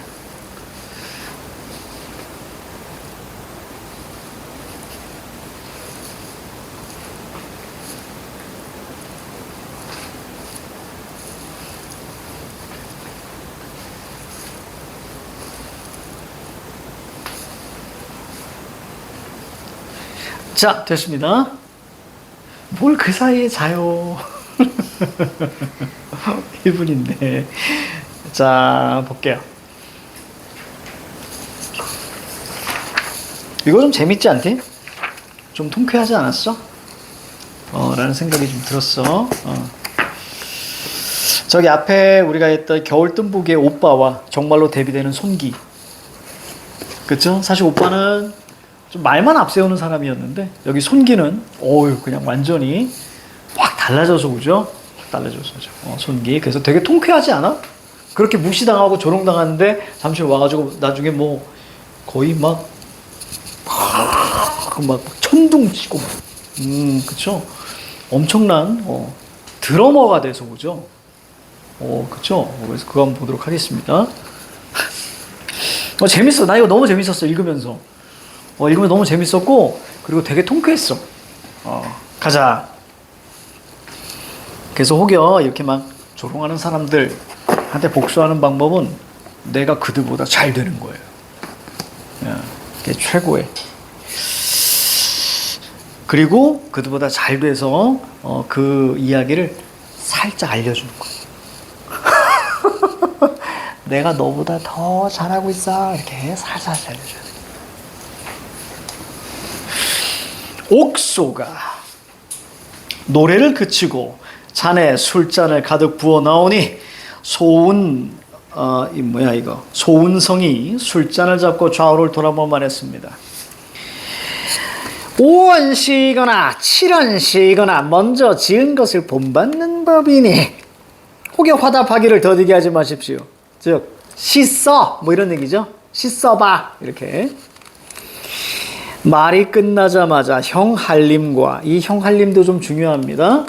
자, 됐습니다. 뭘 그 사이에 자요. 1분인데. 자, 볼게요. 이거 좀 재밌지 않니? 좀 통쾌하지 않았어? 라는 생각이 좀 들었어. 저기 앞에 우리가 했던 겨울뜸부기의 오빠와 정말로 대비되는 손기. 그쵸? 사실 오빠는 좀 말만 앞세우는 사람이었는데 여기 손기는 그냥 완전히 확 달라져서 오죠. 확 달라져서 오죠. 손기. 그래서 되게 통쾌하지 않아? 그렇게 무시당하고 조롱당하는데 잠시 와가지고 나중에 뭐 거의 막 천둥 치고 그쵸? 엄청난 드러머가 돼서 오죠. 그쵸? 그래서 그거 한번 보도록 하겠습니다. 재밌어. 나 이거 너무 재밌었어. 읽으면서. 읽으면 너무 재밌었고, 그리고 되게 통쾌했어. 가자. 그래서 혹여 이렇게 막 조롱하는 사람들한테 복수하는 방법은 내가 그들보다 잘 되는 거예요. 그게 최고의. 그리고 그들보다 잘 돼서 그 이야기를 살짝 알려주는 거예요. 내가 너보다 더 잘하고 있어. 이렇게 살살 알려줘야 돼. 옥소가 노래를 그치고 잔에 술잔을 가득 부어 나오니 소운성이 술잔을 잡고 좌우를 돌아보며 말했습니다. 5원씩이거나 7원씩이거나 먼저 지은 것을 본받는 법이니 혹여 화답하기를 더디게 하지 마십시오. 즉 씻어 뭐 이런 얘기죠. 씻어봐 이렇게. 말이 끝나자마자 형할림과 이 형할림도 좀 중요합니다.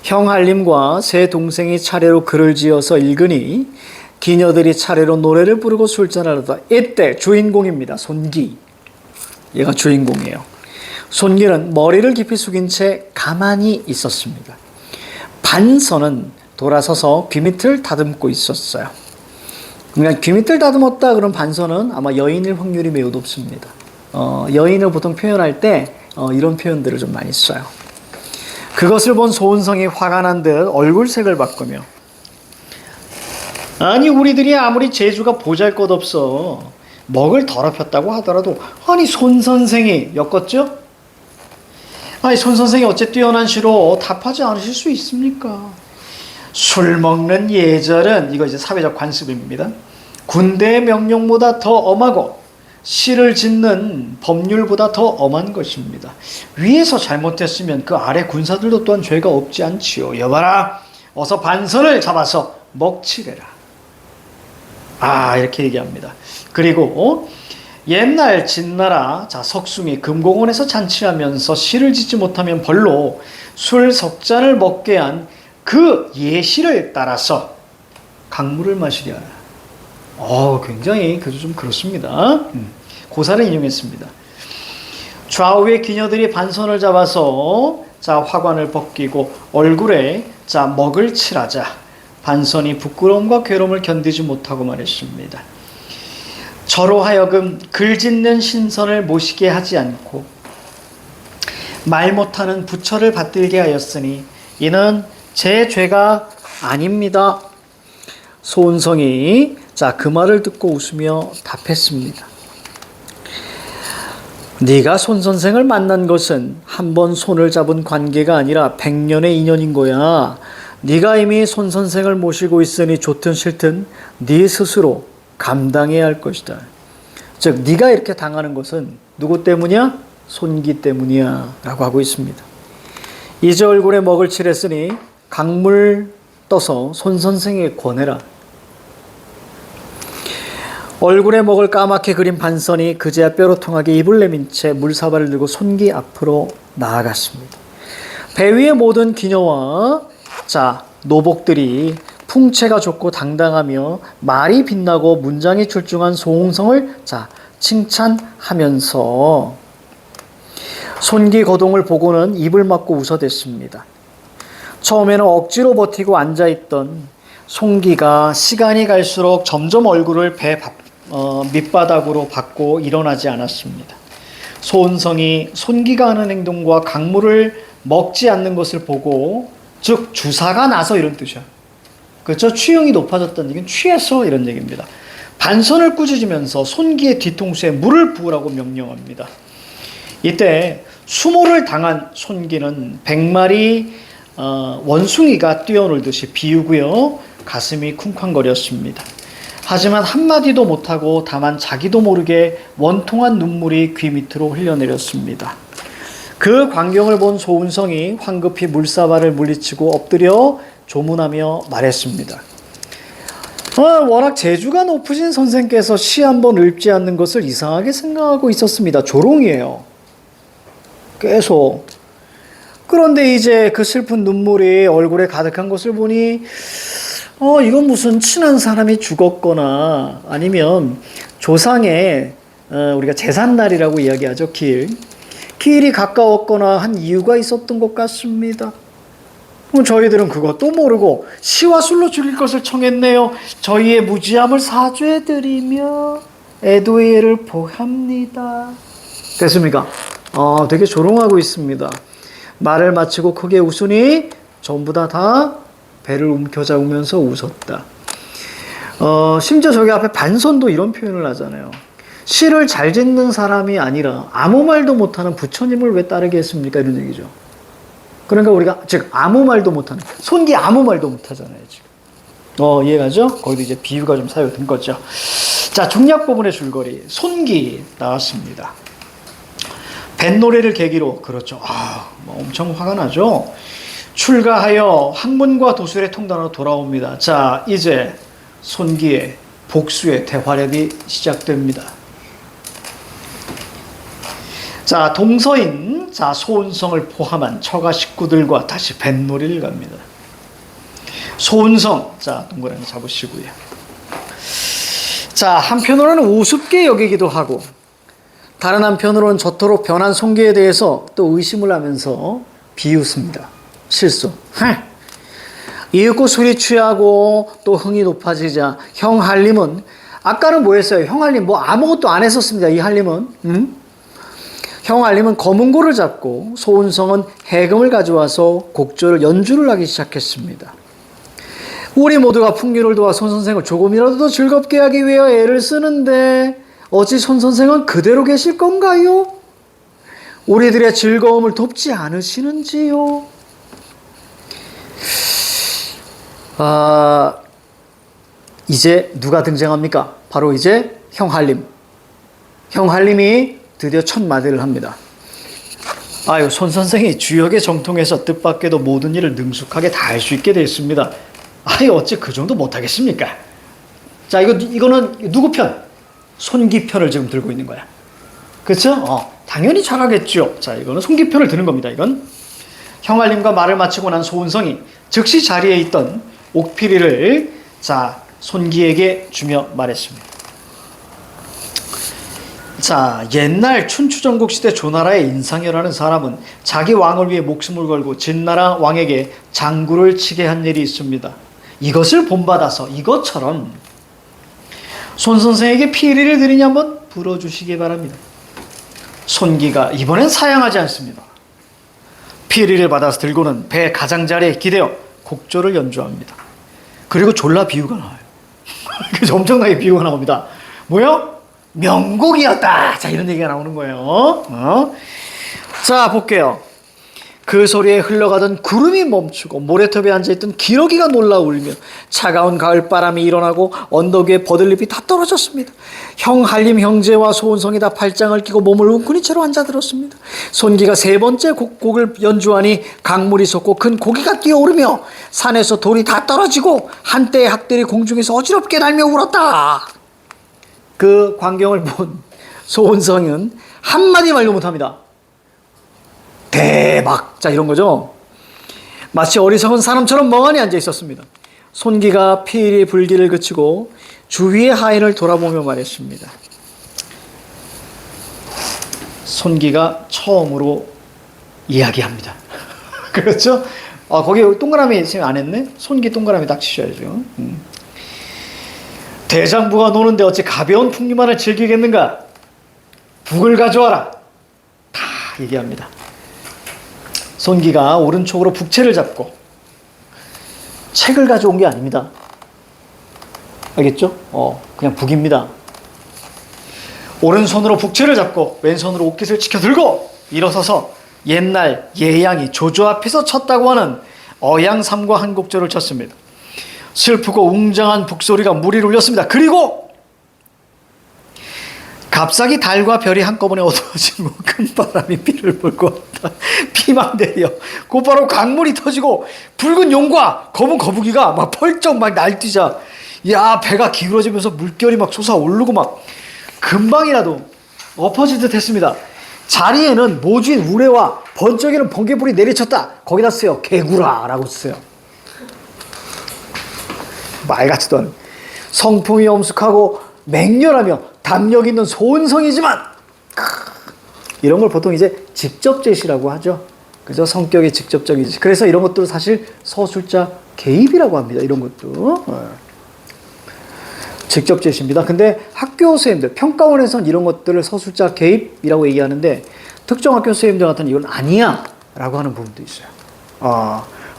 형할림과 세 동생이 차례로 글을 지어서 읽으니 기녀들이 차례로 노래를 부르고 술잔을 하다. 이때 주인공입니다. 손기. 얘가 주인공이에요. 손기는 머리를 깊이 숙인 채 가만히 있었습니다. 반선은 돌아서서 귀밑을 다듬고 있었어요. 그러니까 귀밑을 다듬었다 그런 반선은 아마 여인일 확률이 매우 높습니다. 여인을 보통 표현할 때 이런 표현들을 좀 많이 써요. 그것을 본 소은성이 화가 난 듯 얼굴색을 바꾸며 아니 우리들이 아무리 재주가 보잘것없어 먹을 더럽혔다고 하더라도 아니 손 선생이 엮었죠? 아니 손 선생이 어째 뛰어난 시로 답하지 않으실 수 있습니까? 술 먹는 예절은 이거 이제 사회적 관습입니다. 군대의 명령보다 더 엄하고 시를 짓는 법률보다 더 엄한 것입니다. 위에서 잘못했으면 그 아래 군사들도 또한 죄가 없지 않지요. 여봐라 어서 반선을 잡아서 먹치래라. 이렇게 얘기합니다. 그리고 옛날 진나라 석숭이 금공원에서 잔치하면서 시를 짓지 못하면 벌로 술 석잔을 먹게 한 그 예시를 따라서 강물을 마시게 하라. 굉장히 그래도 좀 그렇습니다. 고사를 인용했습니다. 좌우의 기녀들이 반선을 잡아서 화관을 벗기고 얼굴에 먹을 칠하자 반선이 부끄러움과 괴로움을 견디지 못하고 말했습니다. 저로 하여금 글 짓는 신선을 모시게 하지 않고 말 못하는 부처를 받들게 하였으니 이는 제 죄가 아닙니다. 소은성이 그 말을 듣고 웃으며 답했습니다. 네가 손 선생을 만난 것은 한 번 손을 잡은 관계가 아니라 100년의 인연인 거야. 네가 이미 손 선생을 모시고 있으니 좋든 싫든 네 스스로 감당해야 할 것이다. 즉 네가 이렇게 당하는 것은 누구 때문이야? 손기 때문이야 라고 하고 있습니다. 이제 얼굴에 먹을 칠했으니 강물 떠서 손 선생에게 권해라. 얼굴에 먹을 까맣게 그린 반선이 그제야 뾰로통하게 입을 내민 채 물사발을 들고 손기 앞으로 나아갔습니다. 배 위의 모든 기녀와 노복들이 풍채가 좋고 당당하며 말이 빛나고 문장이 출중한 소홍성을 칭찬하면서 손기 거동을 보고는 입을 막고 웃어댔습니다. 처음에는 억지로 버티고 앉아있던 손기가 시간이 갈수록 점점 얼굴을 배 밑바닥으로 받고 일어나지 않았습니다. 소은성이 손기가 하는 행동과 강물을 먹지 않는 것을 보고, 즉 주사가 나서 이런 뜻이야. 그렇죠? 취형이 높아졌다는 얘기는 취해서 이런 얘기입니다. 반선을 꾸짖으면서 손기의 뒤통수에 물을 부으라고 명령합니다. 이때 수모를 당한 손기는 100마리 원숭이가 뛰어놀듯이 비우고요. 가슴이 쿵쾅거렸습니다. 하지만 한마디도 못하고 다만 자기도 모르게 원통한 눈물이 귀 밑으로 흘러내렸습니다. 그 광경을 본 소은성이 황급히 물사발을 물리치고 엎드려 조문하며 말했습니다. 워낙 재주가 높으신 선생께서 시 한 번 읊지 않는 것을 이상하게 생각하고 있었습니다. 조롱이에요. 계속. 그런데 이제 그 슬픈 눈물이 얼굴에 가득한 것을 보니 이건 무슨 친한 사람이 죽었거나 아니면 조상의 우리가 제삿날이라고 이야기하죠. 기일이 가까웠거나 한 이유가 있었던 것 같습니다. 저희들은 그것도 모르고 시와 술로 죽일 것을 청했네요. 저희의 무지함을 사죄드리며 애도의 예를 보합니다. 됐습니까? 되게 조롱하고 있습니다. 말을 마치고 크게 웃으니 전부 다 배를 움켜잡으면서 웃었다. 심지어 저기 앞에 반선도 이런 표현을 하잖아요. 시를 잘 짓는 사람이 아니라 아무 말도 못하는 부처님을 왜 따르게 했습니까? 이런 얘기죠. 그러니까 우리가 즉 아무 말도 못하는, 손기 아무 말도 못하잖아요 지금. 이해가죠? 거기도 이제 비유가 좀 사용된 거죠. 자, 중략 부분의 줄거리 손기 나왔습니다. 뱃노래를 계기로, 그렇죠. 엄청 화가 나죠. 출가하여 학문과 도술의 통단으로 돌아옵니다. 자, 이제 손기의 복수의 대활약이 시작됩니다. 자, 동서인 소은성을 포함한 처가 식구들과 다시 뱃놀이를 갑니다. 소은성, 동그라미 잡으시고요. 자, 한편으로는 우습게 여기기도 하고 다른 한편으로는 저토록 변한 손기에 대해서 또 의심을 하면서 비웃습니다. 실수. 이윽고 술이 취하고 또 흥이 높아지자 형 한림은, 아까는 뭐 했어요? 형 한림 뭐 아무것도 안 했었습니다. 이 한림은. 형 한림은 검은고를 잡고 소은성은 해금을 가져와서 곡조를 연주를 하기 시작했습니다. 우리 모두가 풍류를 도와 손 선생을 조금이라도 더 즐겁게 하기 위해 애를 쓰는데 어찌 손 선생은 그대로 계실 건가요? 우리들의 즐거움을 돕지 않으시는지요? 이제 누가 등장합니까? 바로 이제 형 한림. 형 한림이 드디어 첫 마디를 합니다. 손 선생이 주역의 정통에서 뜻밖에도 모든 일을 능숙하게 다 할 수 있게 됐습니다. 어찌 그 정도 못하겠습니까? 자, 이거는 누구 편? 손기 편을 지금 들고 있는 거야. 그렇죠? 당연히 잘하겠죠. 자, 이거는 손기 편을 드는 겁니다. 이건 형한림과 말을 마치고 난 소은성이 즉시 자리에 있던 옥피리를 손기에게 주며 말했습니다. 자, 옛날 춘추전국 시대 조나라의 인상여라는 사람은 자기 왕을 위해 목숨을 걸고 진나라 왕에게 장구를 치게 한 일이 있습니다. 이것을 본받아서 이것처럼 손 선생에게 피리를 드리니 한번 불어주시기 바랍니다. 손기가 이번엔 사양하지 않습니다. 피리를 받아서 들고는 배 가장자리에 기대어 곡조를 연주합니다. 그리고 졸라 비유가 나와요. 그래서 엄청나게 비유가 나옵니다. 뭐요? 명곡이었다. 자, 이런 얘기가 나오는 거예요. 자, 볼게요. 그 소리에 흘러가던 구름이 멈추고 모래톱에 앉아있던 기러기가 놀라 울며 차가운 가을바람이 일어나고 언덕 위에 버들잎이 다 떨어졌습니다. 한림 형제와 소은성이 다 팔짱을 끼고 몸을 웅크린 채로 앉아들었습니다. 손기가 세 번째 곡을 연주하니 강물이 솟고 큰 고기가 뛰어오르며 산에서 돌이 다 떨어지고 한때의 학들이 공중에서 어지럽게 날며 울었다. 그 광경을 본 소은성은 한마디 말도 못합니다. 대박! 자, 이런 거죠. 마치 어리석은 사람처럼 멍하니 앉아 있었습니다. 손기가 피리 불기를 그치고 주위의 하인을 돌아보며 말했습니다. 손기가 처음으로 이야기합니다. 그렇죠? 거기 동그라미 지금 안 했네? 손기 동그라미 딱 치셔야죠. 대장부가 노는데 어찌 가벼운 풍류만을 즐기겠는가? 북을 가져와라. 다 얘기합니다. 손기가 오른쪽으로 북채를 잡고 책을 가져온 게 아닙니다. 알겠죠? 그냥 북입니다. 오른손으로 북채를 잡고 왼손으로 옷깃을 치켜들고 일어서서 옛날 예양이 조조 앞에서 쳤다고 하는 어양삼과 한 곡절을 쳤습니다. 슬프고 웅장한 북소리가 무리를 울렸습니다. 그리고 갑자기 달과 별이 한꺼번에 어두워지고 큰 바람이 비를 몰고 왔다. 피만 내려 곧바로 강물이 터지고 붉은 용과 검은 거북이가 막 펄쩍 막 날뛰자 야 배가 기울어지면서 물결이 막 솟아오르고 막 금방이라도 엎어질 듯 했습니다. 자리에는 모주인 우레와 번쩍이는 번개불이 내리쳤다. 거기다 쓰여 개구라라고 쓰요. 말 같지도 않은 성품이 엄숙하고 맹렬하며 담력 있는 소은성이지만 이런 걸 보통 이제 직접제시라고 하죠. 그죠? 성격이 직접적이지. 그래서 이런 것도 사실 서술자 개입이라고 합니다. 이런 것도 직접제시입니다. 근데 학교 선생님들 평가원에서는 이런 것들을 서술자 개입이라고 얘기하는데 특정 학교 선생님들 같은 이건 아니야 라고 하는 부분도 있어요.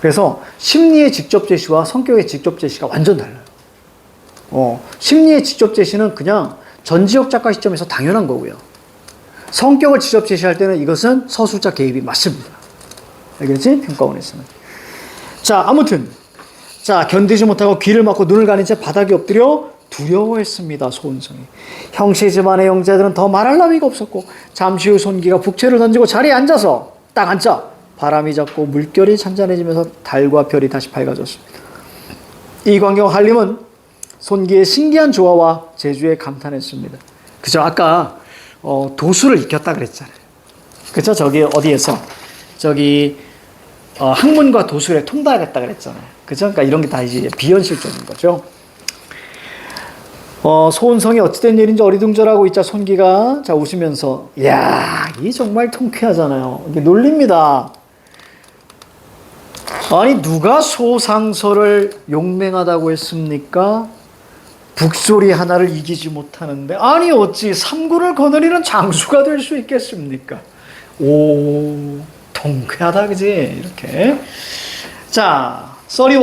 그래서 심리의 직접제시와 성격의 직접제시가 완전 달라요. 심리의 직접제시는 그냥 전지혁 작가 시점에서 당연한 거고요. 성격을 직접 제시할 때는 이것은 서술자 개입이 맞습니다. 알겠지? 평가원에서는. 자, 아무튼 자, 견디지 못하고 귀를 막고 눈을 가린 채 바닥에 엎드려 두려워했습니다. 소은성이. 형씨 집안의 형제들은 더 말할 나위가 없었고 잠시 후 손기가 북채를 던지고 자리에 앉아서 딱 앉자 바람이 잡고 물결이 잔잔해지면서 달과 별이 다시 밝아졌습니다. 이 광경 한림은 손기의 신기한 조화와 재주에 감탄했습니다. 그죠? 아까 도수를 익혔다 그랬잖아요. 그죠? 저기 어디에서 저기 학문과 도술에 통달했다 그랬잖아요. 그죠? 그러니까 이런 게 다 이제 비현실적인 거죠. 소은성이 어찌된 일인지 어리둥절하고 있자 손기가 자 웃으면서 이야, 이 정말 통쾌하잖아요. 이게 놀립니다. 아니 누가 소상서를 용맹하다고 했습니까? 북소리 하나를 이기지 못하는데 아니 어찌 삼군을 거느리는 장수가 될 수 있겠습니까? 오, 통쾌하다 그지? 이렇게. 자, 31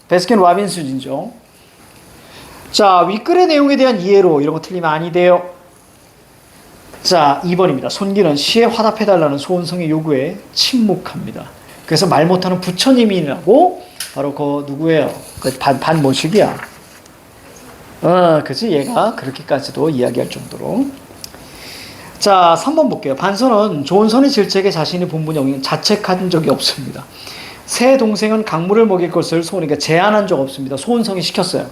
베스킨 라빈슨이죠. 자, 윗글의 내용에 대한 이해로 이런 거 틀리면 아니 돼요. 자, 2번입니다. 손기는 시에 화답해달라는 소은성의 요구에 침묵합니다. 그래서 말 못하는 부처님이라고 바로 그 누구예요? 그 반모식이야. 그치? 얘가 그렇게까지도 이야기할 정도로. 자, 3번 볼게요. 반선은 조은선의 질책에 자신이 본 분이 자책한 적이 없습니다. 새 동생은 강물을 먹일 것을 소은이가 제안한 적 없습니다. 소은성이 시켰어요.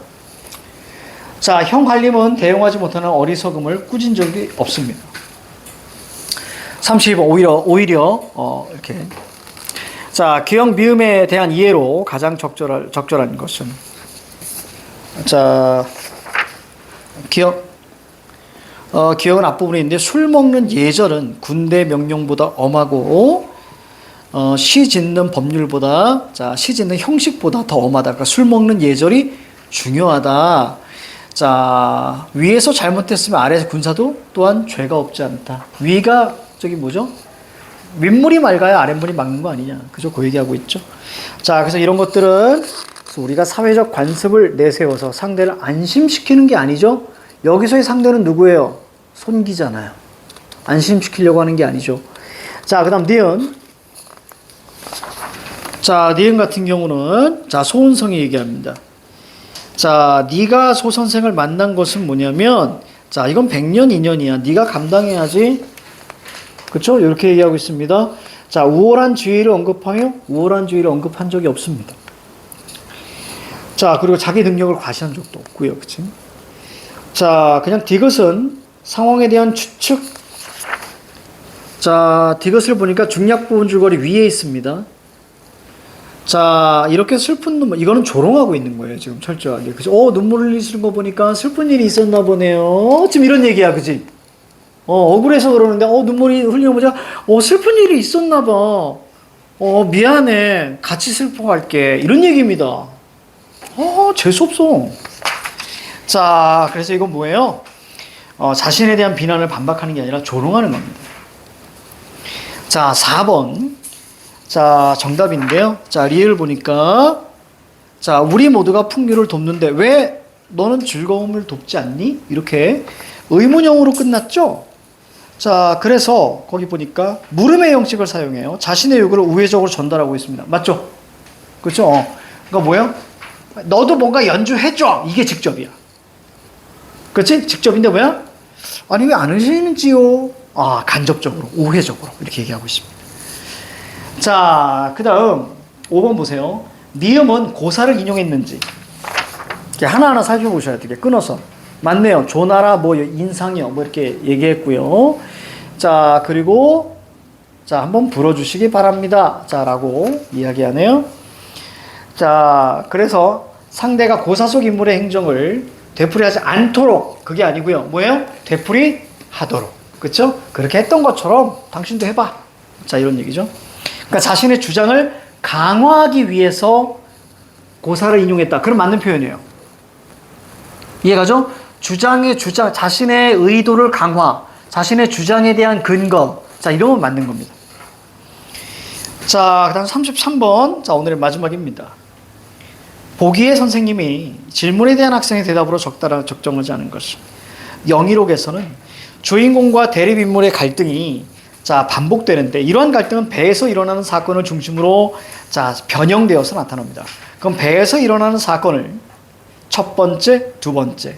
자, 형 한림은 대응하지 못하는 어리석음을 꾸진 적이 없습니다. 32번 오히려 이렇게. 자, 기역 미음에 대한 이해로 가장 적절한 것은 자, 기역은 앞부분에 있는데 술 먹는 예절은 군대 명령보다 엄하고 시 짓는 법률보다 시 짓는 형식보다 더 엄하다. 그러니까 술 먹는 예절이 중요하다. 자, 위에서 잘못했으면 아래에서 군사도 또한 죄가 없지 않다. 위가 저기 뭐죠? 윗물이 맑아야 아랫물이 맑는 거 아니냐. 그죠? 그 얘기하고 있죠. 자, 그래서 이런 것들은 우리가 사회적 관습을 내세워서 상대를 안심시키는 게 아니죠. 여기서의 상대는 누구예요? 손기잖아요. 안심시키려고 하는 게 아니죠. 자, 그 다음 니은. 자, 니은 같은 경우는 자, 소은성이 얘기합니다. 자, 네가 소 선생을 만난 것은 뭐냐면 자, 이건 100년 인연이야. 네가 감당해야지. 그렇죠? 이렇게 얘기하고 있습니다. 자, 우월한 지위를 언급하며 우월한 지위를 언급한 적이 없습니다. 자, 그리고 자기 능력을 과시한 적도 없고요. 그치? 자, 그냥 디귿은 상황에 대한 추측. 자, 디귿을 보니까 중략 부분 줄거리 위에 있습니다. 자, 이렇게 슬픈 눈물, 이거는 조롱하고 있는 거예요, 지금 철저하게. 그죠? 눈물 흘리시는 거 보니까 슬픈 일이 있었나 보네요. 지금 이런 얘기야, 그지? 억울해서 그러는데, 눈물이 흘리는 거죠? 슬픈 일이 있었나 봐. 미안해. 같이 슬퍼할게. 이런 얘기입니다. 재수없어. 자, 그래서 이건 뭐예요? 자신에 대한 비난을 반박하는 게 아니라 조롱하는 겁니다. 자, 4번. 자, 정답인데요. 자, 리을 보니까, 자, 우리 모두가 풍류를 돕는데 왜 너는 즐거움을 돕지 않니? 이렇게 의문형으로 끝났죠? 자, 그래서 거기 보니까 물음의 형식을 사용해요. 자신의 요구를 우회적으로 전달하고 있습니다. 맞죠? 그렇죠? 그러니까 뭐예요? 너도 뭔가 연주해줘. 이게 직접이야. 그렇지? 직접인데 뭐야? 아니, 왜 안 하시는지요? 간접적으로, 우회적으로 이렇게 얘기하고 있습니다. 자, 그 다음 5번 보세요. 니음은 고사를 인용했는지 이렇게 하나하나 살펴보셔야 돼요. 끊어서. 맞네요. 조나라, 인상이요. 이렇게 얘기했고요. 자, 그리고 자, 한번 불어주시기 바랍니다. 자, 라고 이야기하네요. 자, 그래서 상대가 고사 속 인물의 행정을 되풀이하지 않도록, 그게 아니고요. 뭐예요? 되풀이하도록. 그쵸? 그렇게 했던 것처럼 당신도 해봐. 자, 이런 얘기죠. 그러니까 자신의 주장을 강화하기 위해서 고사를 인용했다. 그럼 맞는 표현이에요. 이해가죠? 자신의 의도를 강화, 자신의 주장에 대한 근거. 자, 이러면 맞는 겁니다. 자, 그 다음 33번. 자, 오늘의 마지막입니다. 보기의 선생님이 질문에 대한 학생의 대답으로 적정하지 않은 것이. 영의록에서는 주인공과 대립인물의 갈등이 자, 반복되는데 이러한 갈등은 배에서 일어나는 사건을 중심으로 자, 변형되어서 나타납니다. 그럼 배에서 일어나는 사건을 첫 번째, 두 번째.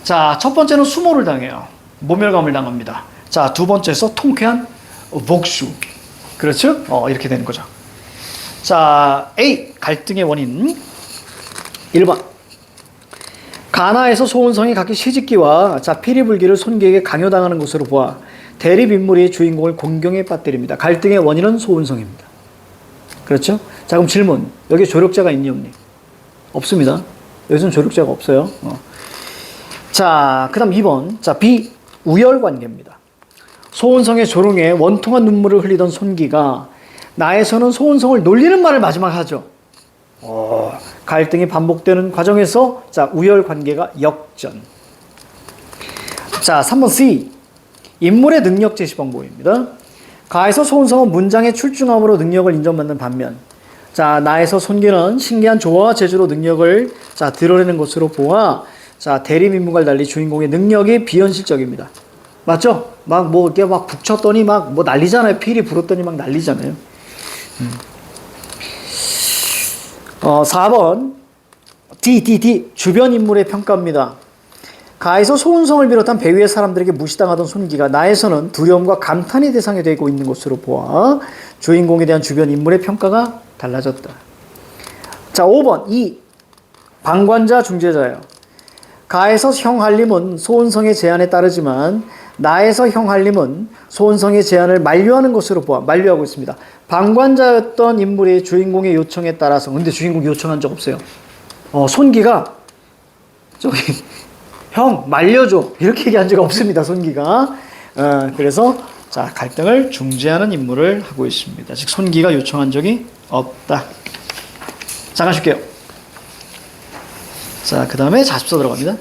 자, 첫 번째는 수모를 당해요. 모멸감을 당합니다. 자, 두 번째에서 통쾌한 복수. 그렇죠? 이렇게 되는 거죠. 자, A. 갈등의 원인. 1번. 가나에서 소은성이 각기 시집기와 자, 피리불기를 손기에게 강요당하는 것으로 보아 대립 인물이 주인공을 공경에 빠뜨립니다. 갈등의 원인은 소은성입니다. 그렇죠? 자, 그럼 질문. 여기 조력자가 있니 없니? 없습니다. 여기서는 조력자가 없어요. 자, 그 다음 2번. 자, B. 우열관계입니다. 소은성의 조롱에 원통한 눈물을 흘리던 손기가 나에서는 소은성을 놀리는 말을 마지막 하죠. 갈등이 반복되는 과정에서 자, 우열관계가 역전. 자, 3번 C. 인물의 능력 제시 방법입니다. 가에서 소은성은 문장의 출중함으로 능력을 인정받는 반면 자, 나에서 손기는 신기한 조화와 재주로 능력을 자, 드러내는 것으로 보아 자, 대립인물과 달리 주인공의 능력이 비현실적입니다. 맞죠? 이렇게 북쳤더니 난리잖아요. 피리 불었더니 난리잖아요. 4번 D. 주변 인물의 평가입니다. 가에서 소은성을 비롯한 배위의 사람들에게 무시당하던 손기가 나에서는 두려움과 감탄의 대상이 되고 있는 것으로 보아 주인공에 대한 주변 인물의 평가가 달라졌다. 자, 5번 이 방관자 중재자예요. 가에서 형할림은 소은성의 제안에 따르지만 나에서 형할림은 소은성의 제안을 만류하는 것으로 보아 만류하고 있습니다. 방관자였던 인물이 주인공의 요청에 따라서 근데 주인공이 요청한 적 없어요. 손기가 저기 형 말려줘 이렇게 얘기한 적 없습니다. 손기가. 그래서 자, 갈등을 중재하는 임무를 하고 있습니다. 즉 손기가 요청한 적이 없다. 잠깐 쉴게요. 자, 그 다음에 자습서 들어갑니다.